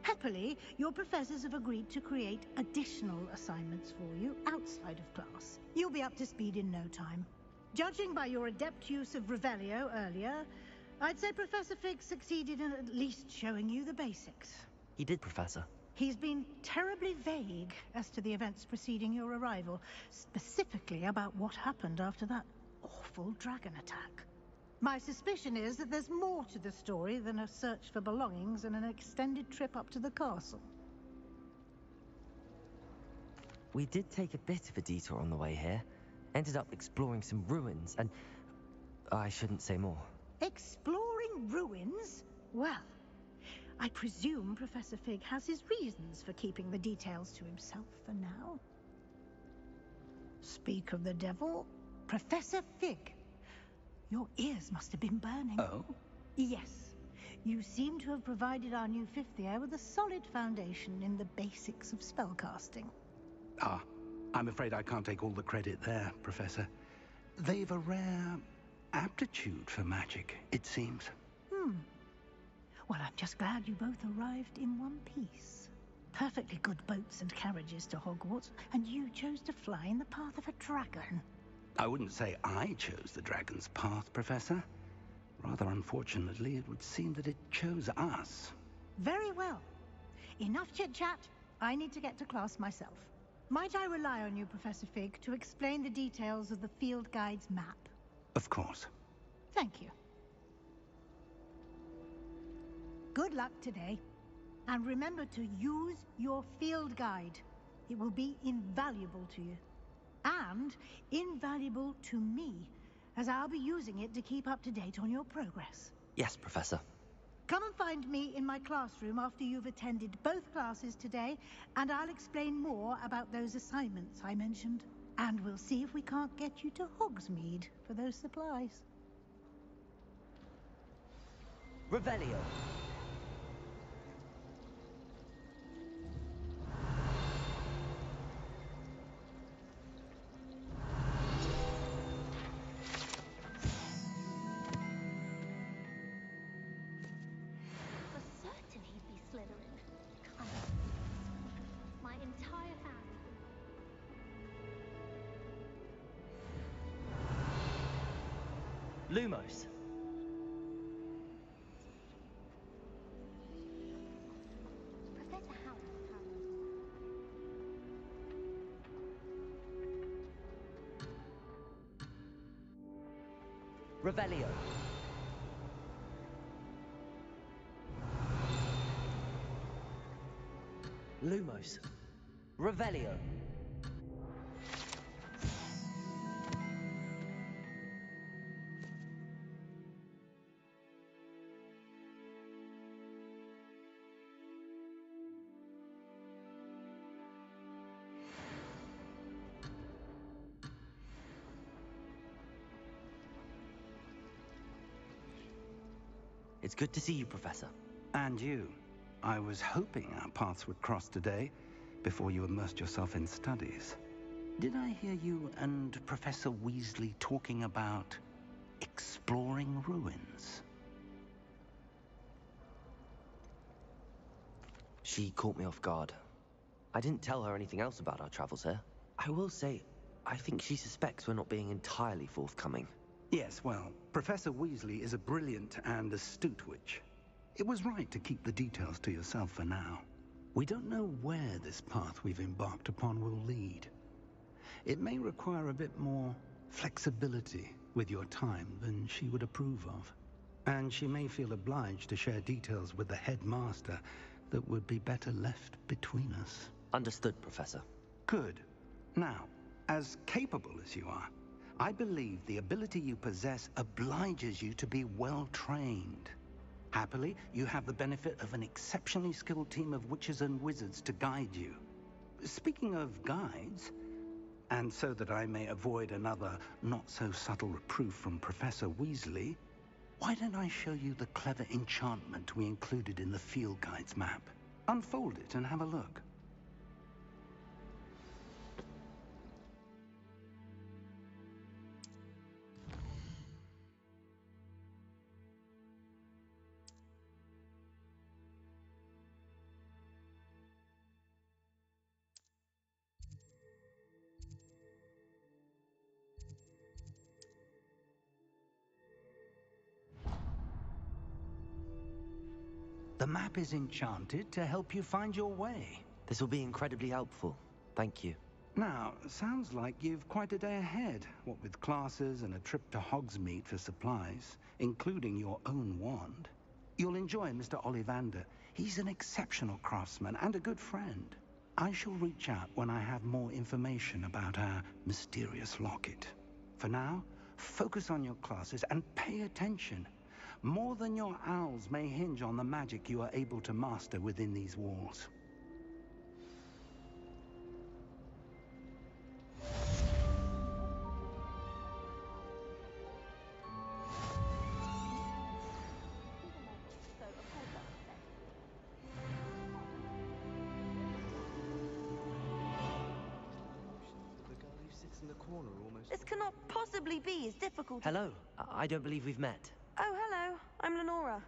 Happily, your professors have agreed to create additional assignments for you outside of class. You'll be up to speed in no time. Judging by your adept use of Revelio earlier, I'd say Professor Fig succeeded in at least showing you the basics. He did, Professor. He's been terribly vague as to the events preceding your arrival, specifically about what happened after that awful dragon attack. My suspicion is that there's more to the story than a search for belongings and an extended trip up to the castle. We did take a bit of a detour on the way here. Ended up exploring some ruins, and I shouldn't say more. Exploring ruins? Well, I presume Professor Fig has his reasons for keeping the details to himself for now. Speak of the devil, Professor Fig. Your ears must have been burning. Oh? Yes. You seem to have provided our new fifth year with a solid foundation in the basics of spellcasting. Ah, I'm afraid I can't take all the credit there, Professor. They've a rare aptitude for magic, it seems. Well, I'm just glad you both arrived in one piece. Perfectly good boats and carriages to Hogwarts, and you chose to fly in the path of a dragon. I wouldn't say I chose the dragon's path, Professor. Rather unfortunately, it would seem that it chose us. Very well. Enough chit-chat. I need to get to class myself. Might I rely on you, Professor Fig, to explain the details of the field guide's map? Of course. Thank you. Good luck today. And remember to use your field guide. It will be invaluable to you. And invaluable to me, as I'll be using it to keep up to date on your progress. Yes, Professor. Come and find me in my classroom after you've attended both classes today, and I'll explain more about those assignments I mentioned. And we'll see if we can't get you to Hogsmeade for those supplies. Revelio. Lumos. Professor Howard. Revelio. Lumos. Revelio. It's good to see you, Professor. And you. I was hoping our paths would cross today, before you immersed yourself in studies. Did I hear you and Professor Weasley talking about exploring ruins? She caught me off guard. I didn't tell her anything else about our travels here. I will say, I think she suspects we're not being entirely forthcoming. Yes, well, Professor Weasley is a brilliant and astute witch. It was right to keep the details to yourself for now. We don't know where this path we've embarked upon will lead. It may require a bit more flexibility with your time than she would approve of. And she may feel obliged to share details with the headmaster that would be better left between us. Understood, Professor. Good. Now, as capable as you are, I believe the ability you possess obliges you to be well trained. Happily, you have the benefit of an exceptionally skilled team of witches and wizards to guide you. Speaking of guides, and so that I may avoid another not-so-subtle reproof from Professor Weasley, why don't I show you the clever enchantment we included in the field guide's map? Unfold it and have a look. The map is enchanted to help you find your way. This will be incredibly helpful. Thank you. Now, sounds like you've quite a day ahead, what with classes and a trip to Hogsmeade for supplies, including your own wand. You'll enjoy Mr. Ollivander. He's an exceptional craftsman and a good friend. I shall reach out when I have more information about our mysterious locket. For now, focus on your classes and pay attention. More than your owls may hinge on the magic you are able to master within these walls. This cannot possibly be as difficult. Hello. I don't believe we've met. Oh, hello. I'm Lenora.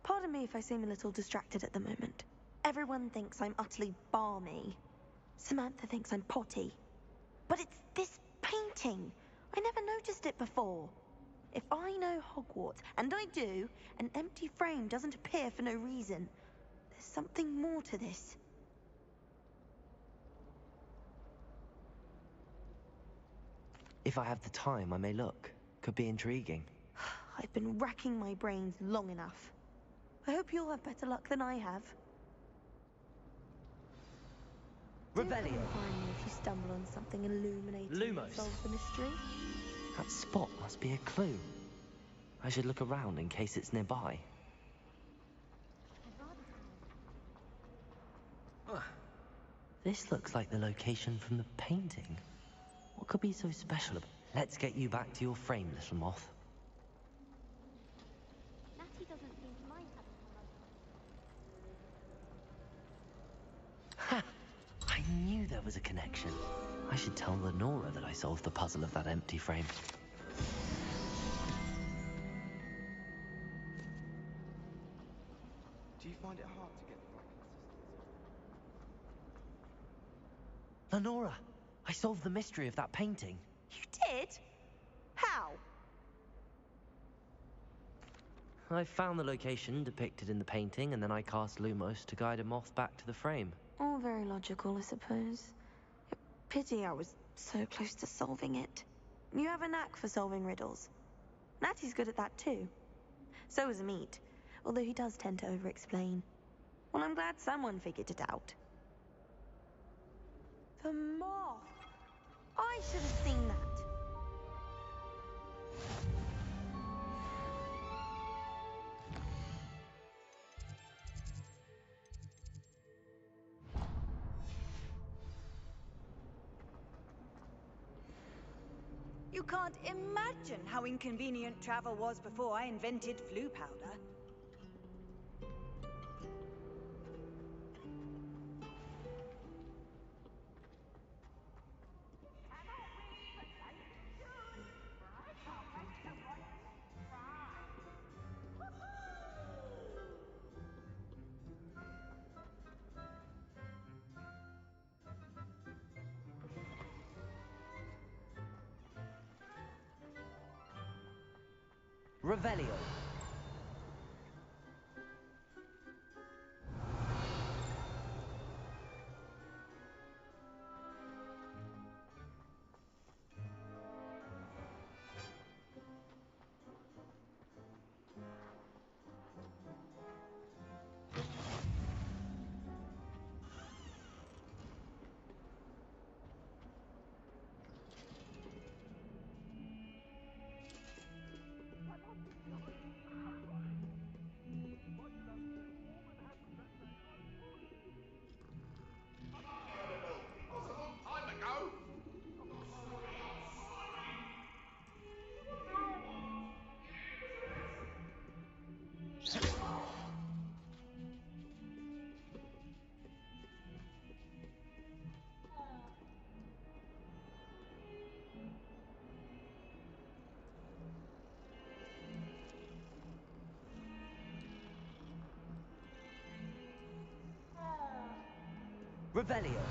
Pardon me if I seem a little distracted at the moment. Everyone thinks I'm utterly balmy. Samantha thinks I'm potty. But it's this painting. I never noticed it before. If I know Hogwarts, and I do, an empty frame doesn't appear for no reason. There's something more to this. If I have the time, I may look. Could be intriguing. I've been racking my brains long enough. I hope you'll have better luck than I have. Rebellion. Do come find me if you stumble on something illuminating Lumos. that solves the mystery. That spot must be a clue. I should look around in case it's nearby. This looks like the location from the painting. What could be so special about it? Let's get you back to your frame, little moth. Natty doesn't seem to mind Ha! having I knew there was a connection. I should tell Lenora that I solved the puzzle of that empty frame. Do you find it hard to get the right consistency? Lenora, I solved the mystery of that painting. You did? How? I found the location depicted in the painting, and then I cast Lumos to guide a moth back to the frame. All very logical, I suppose. Pity I was so close to solving it. You have a knack for solving riddles. Natty's good at that too. So is Amit, although he does tend to over-explain. Well, I'm glad someone figured it out. The moth! I should have seen that. You can't imagine how inconvenient travel was before I invented flu powder. Revelio. Revelio.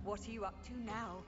What are you up to now?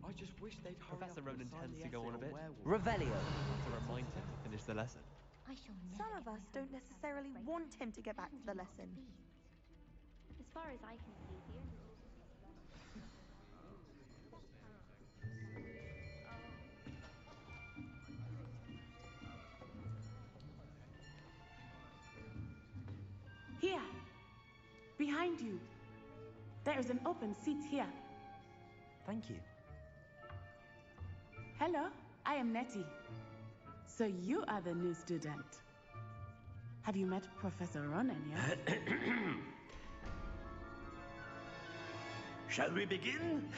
I just wish they'd hurry Professor up and Ronan sign tends the to go on a essay bit. werewolves. Revelio. Have to remind him to finish the lesson. I shall never Some of us don't necessarily want him to get back to the lesson. As far as I can see, the only Here, behind you. There is an open seat here. Thank you. Hello, I am Nettie. So you are the new student. Have you met Professor Ronan yet? Shall we begin?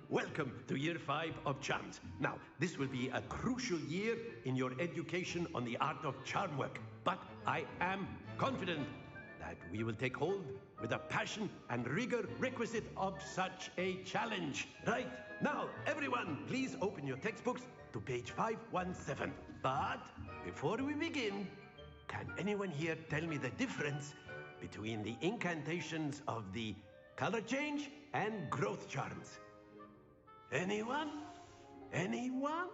Welcome to Year 5 of Charms. Now, this will be a crucial year in your education on the art of charm work. But I am confident that we will take hold with the passion and rigor requisite of such a challenge. Right, now, everyone, please open your textbooks to page 517. But before we begin, can anyone here tell me the difference between the incantations of the color change and growth charms? Anyone? Anyone?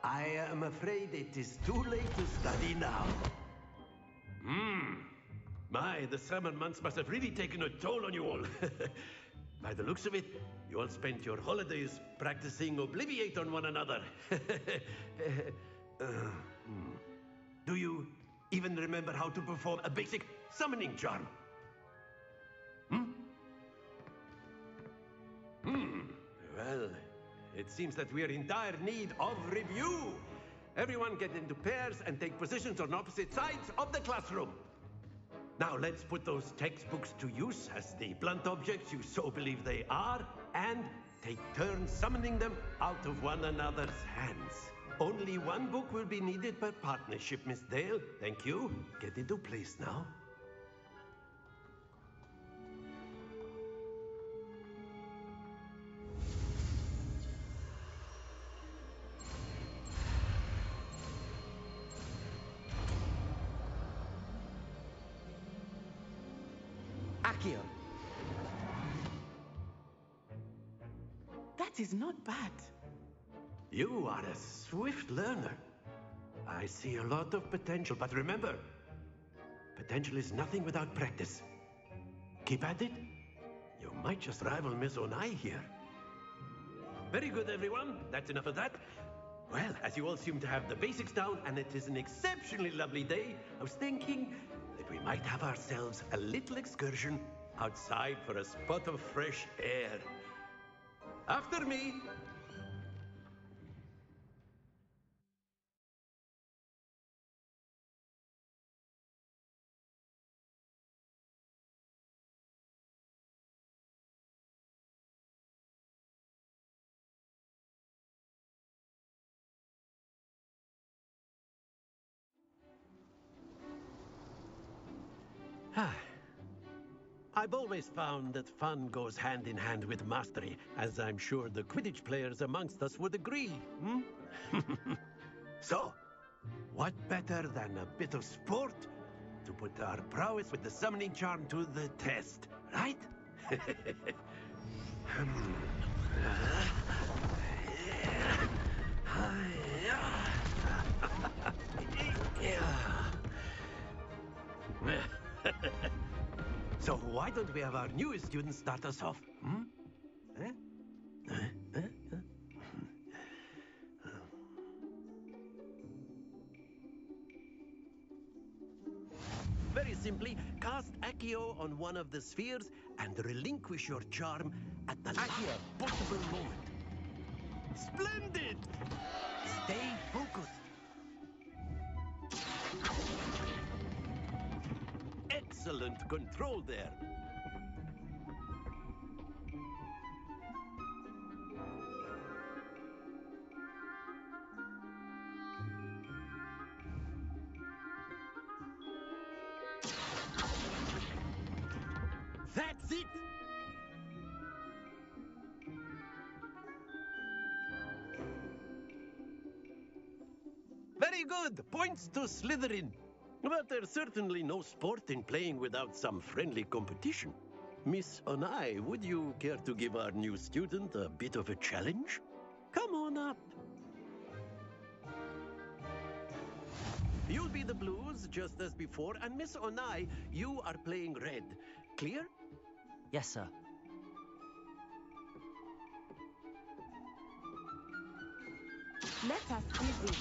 I am afraid it is too late to study now. My, the summer months must have really taken a toll on you all. By the looks of it, you all spent your holidays practicing Obliviate on one another. Do you even remember how to perform a basic summoning charm? Well, It seems that we are in dire need of review. Everyone get into pairs and take positions on opposite sides of the classroom. Now let's put those textbooks to use as the blunt objects you so believe they are, and take turns summoning them out of one another's hands. Only one book will be needed per partnership, Miss Dale. Thank you. Get into place now. Accio. That is not bad. You are a swift learner. I see a lot of potential, but remember, potential is nothing without practice. Keep at it. You might just rival Miss Onai here. Very good, everyone. That's enough of that. Well, as you all seem to have the basics down, and it is an exceptionally lovely day, I was thinking that we might have ourselves a little excursion outside for a spot of fresh air. After me. I've always found that fun goes hand in hand with mastery, as I'm sure the Quidditch players amongst us would agree. So, what better than a bit of sport to put our prowess with the summoning charm to the test, right? So why don't we have our newest student start us off? Very simply, cast Accio on one of the spheres and relinquish your charm at the last possible moment. Splendid! Stay focused. Excellent control there. That's it! Very good. Points to Slytherin. But there's certainly no sport in playing without some friendly competition. Miss Onai, would you care to give our new student a bit of a challenge? Come on up. You'll be the blues, just as before, and Miss Onai, you are playing red. Clear? Yes, sir. Let us busy.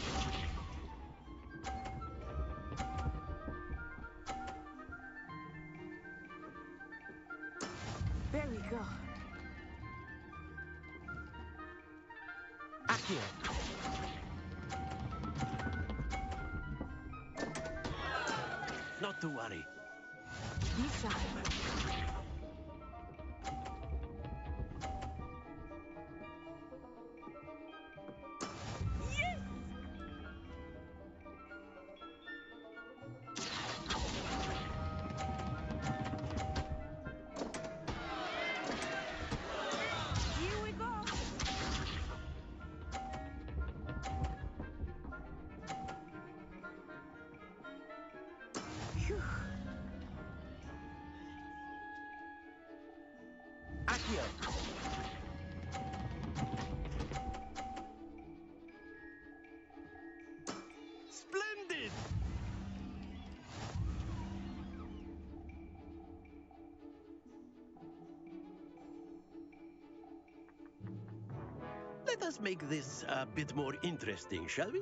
There we go. Accio. Not to worry. Be sharp. Accio. Splendid! Let us make this a bit more interesting, shall we?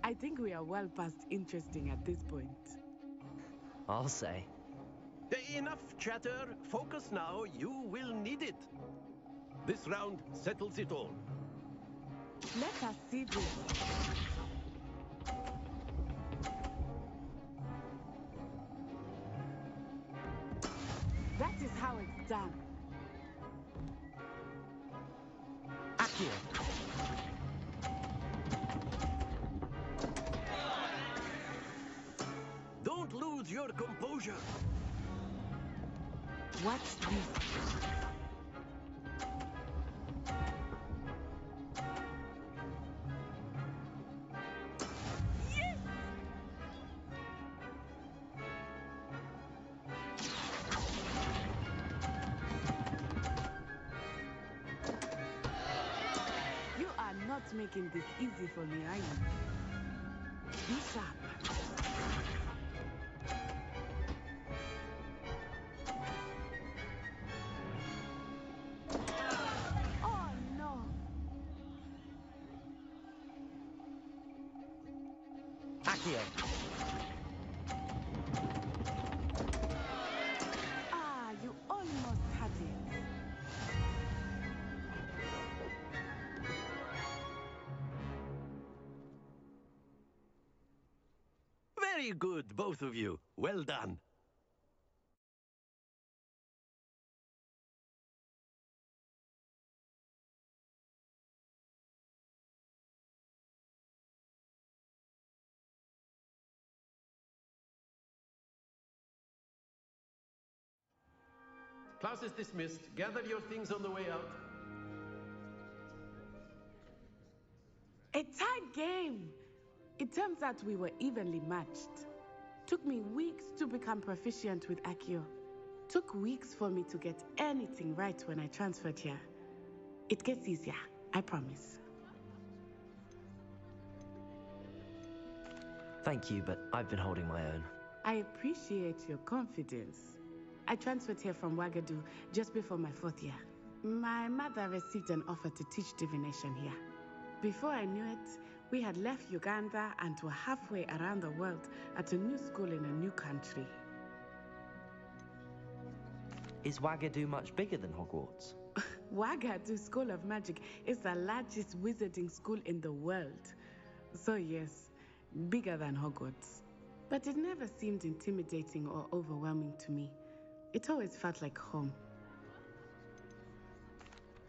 I think we are well past interesting at this point. I'll say. Enough chatter. Focus now. You will need it. This round settles it all. Let us see this. That is how it's done. Accio. Don't lose your composure. What's this? You are not making this easy for me, are you? Be sharp. Oh no! Accio. Ah, you almost had it. Very good, both of you. Well done. Class is dismissed. Gather your things on the way out. A tied game! It turns out we were evenly matched. Took me weeks to become proficient with Accio. Took weeks for me to get anything right when I transferred here. It gets easier, I promise. Thank you, but I've been holding my own. I appreciate your confidence. I transferred here from Wagadu just before my 4th year. My mother received an offer to teach divination here. Before I knew it, we had left Uganda and were halfway around the world at a new school in a new country. Is Wagadu much bigger than Hogwarts? Wagadu School of Magic is the largest wizarding school in the world. So yes, bigger than Hogwarts. But it never seemed intimidating or overwhelming to me. It always felt like home.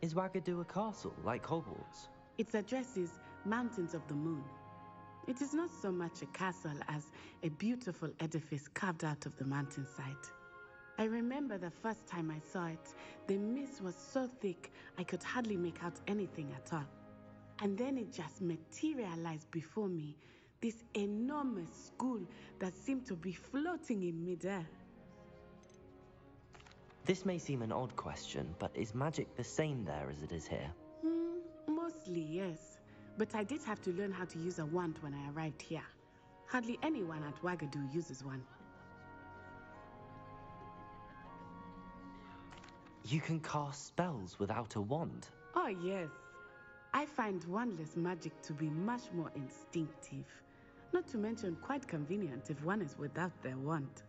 Is Wagadu a castle, like Hogwarts? Its address is Mountains of the Moon. It is not so much a castle as a beautiful edifice carved out of the mountainside. I remember the first time I saw it, the mist was so thick I could hardly make out anything at all. And then it just materialized before me, this enormous school that seemed to be floating in midair. This may seem an odd question, but is magic the same there as it is here? Mostly, yes. But I did have to learn how to use a wand when I arrived here. Hardly anyone at Wagadu uses one. You can cast spells without a wand? Oh, yes. I find wandless magic to be much more instinctive. Not to mention quite convenient if one is without their wand.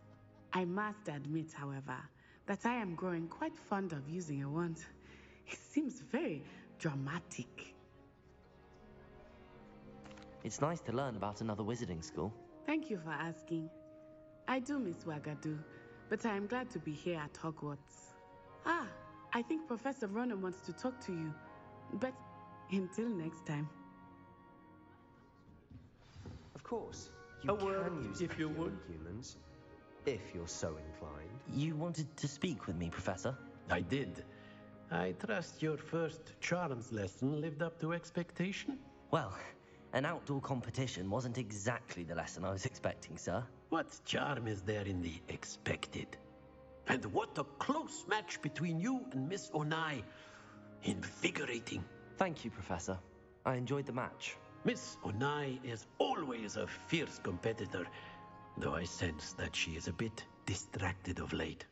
I must admit, however, that I am growing quite fond of using a wand. It seems very dramatic. It's nice to learn about another wizarding school. Thank you for asking. I do miss Wagadu, but I am glad to be here at Hogwarts. Ah, I think Professor Ronan wants to talk to you. But until next time. Of course. A word, if you would. Humans, if you're so inclined. You wanted to speak with me, Professor? I did. I trust your first charms lesson lived up to expectation? Well, an outdoor competition wasn't exactly the lesson I was expecting, sir. What charm is there in the expected? And what a close match between you and Miss Onai. Invigorating. Thank you, Professor. I enjoyed the match. Miss Onai is always a fierce competitor, though I sense that she is a bit distracted of late.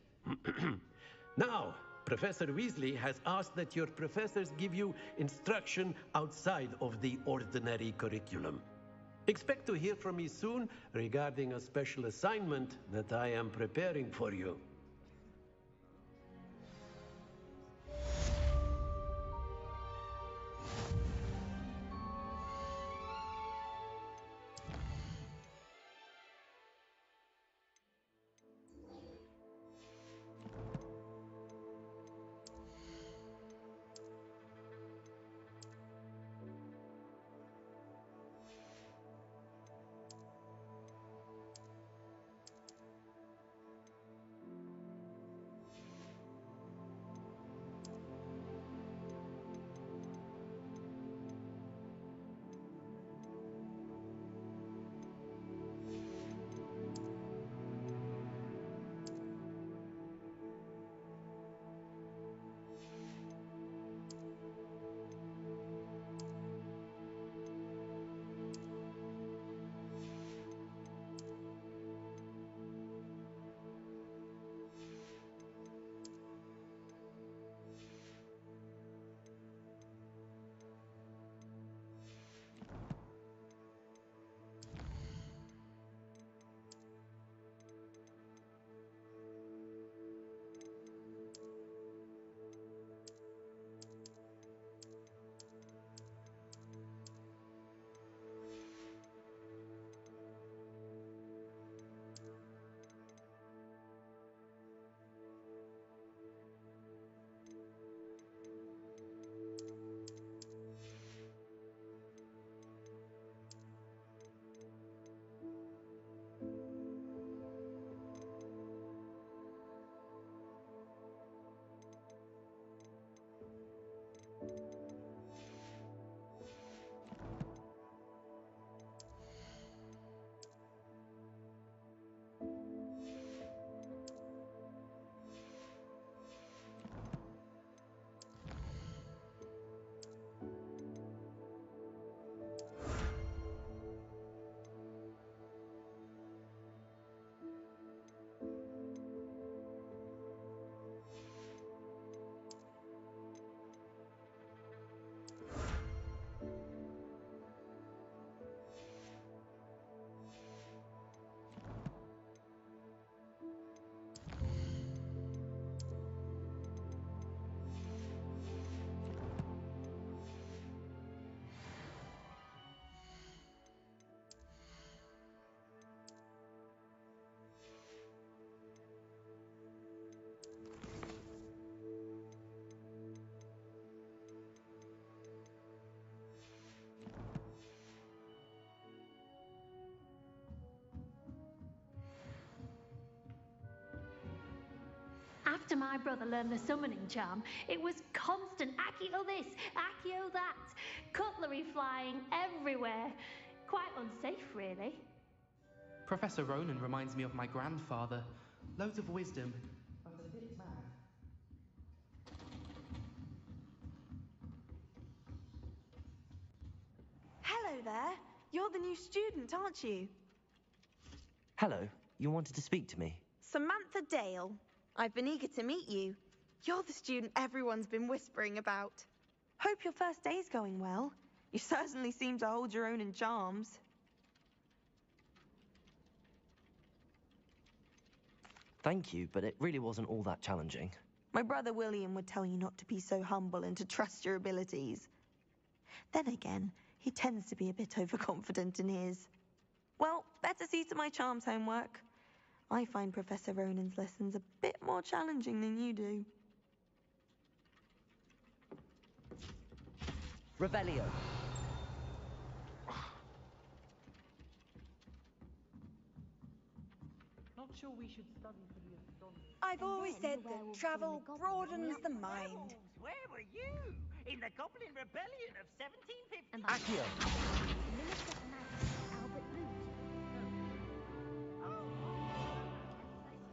Now, Professor Weasley has asked that your professors give you instruction outside of the ordinary curriculum. Expect to hear from me soon regarding a special assignment that I am preparing for you. After my brother learned the summoning charm, it was constant Accio this, Accio that, cutlery flying everywhere. Quite unsafe, really. Professor Ronan reminds me of my grandfather. Loads of wisdom, but a bit mad. Hello there. You're the new student, aren't you? Hello, you wanted to speak to me? Samantha Dale. I've been eager to meet you. You're the student everyone's been whispering about. Hope your first day's going well. You certainly seem to hold your own in charms. Thank you, but it really wasn't all that challenging. My brother William would tell you not to be so humble and to trust your abilities. Then again, he tends to be a bit overconfident in his. Well, better see to my charms homework. I find Professor Ronan's lessons a bit more challenging than you do. Revelio. Not sure we should study for the astronomy. I've always said that travel broadens the mind. Where were you? In the Goblin Rebellion of 1750? Accio. Minister for Magic, Albert Boot.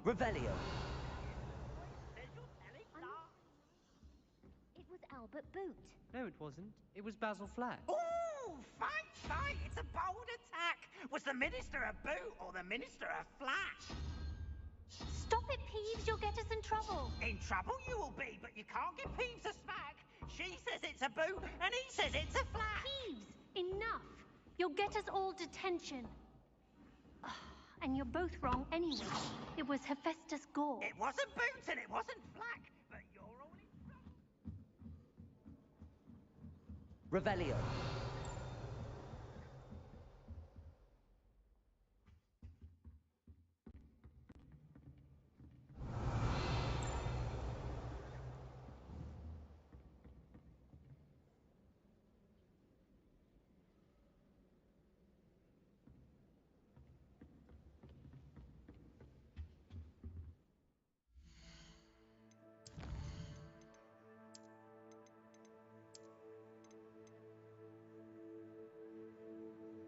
Revelio. It was Albert Boot. No, it wasn't. It was Basil Flack. Oh, fight! It's a bold attack. Was the Minister a boot or the Minister a flash? Stop it, Peeves. You'll get us in trouble. In trouble you will be, but you can't give Peeves a smack. She says it's a boot, and he says it's a flash. Peeves, enough. You'll get us all detention. And you're both wrong anyway. It was Hephaestus Gore. It wasn't Boots and it wasn't Flack, but you're all in... Revelio.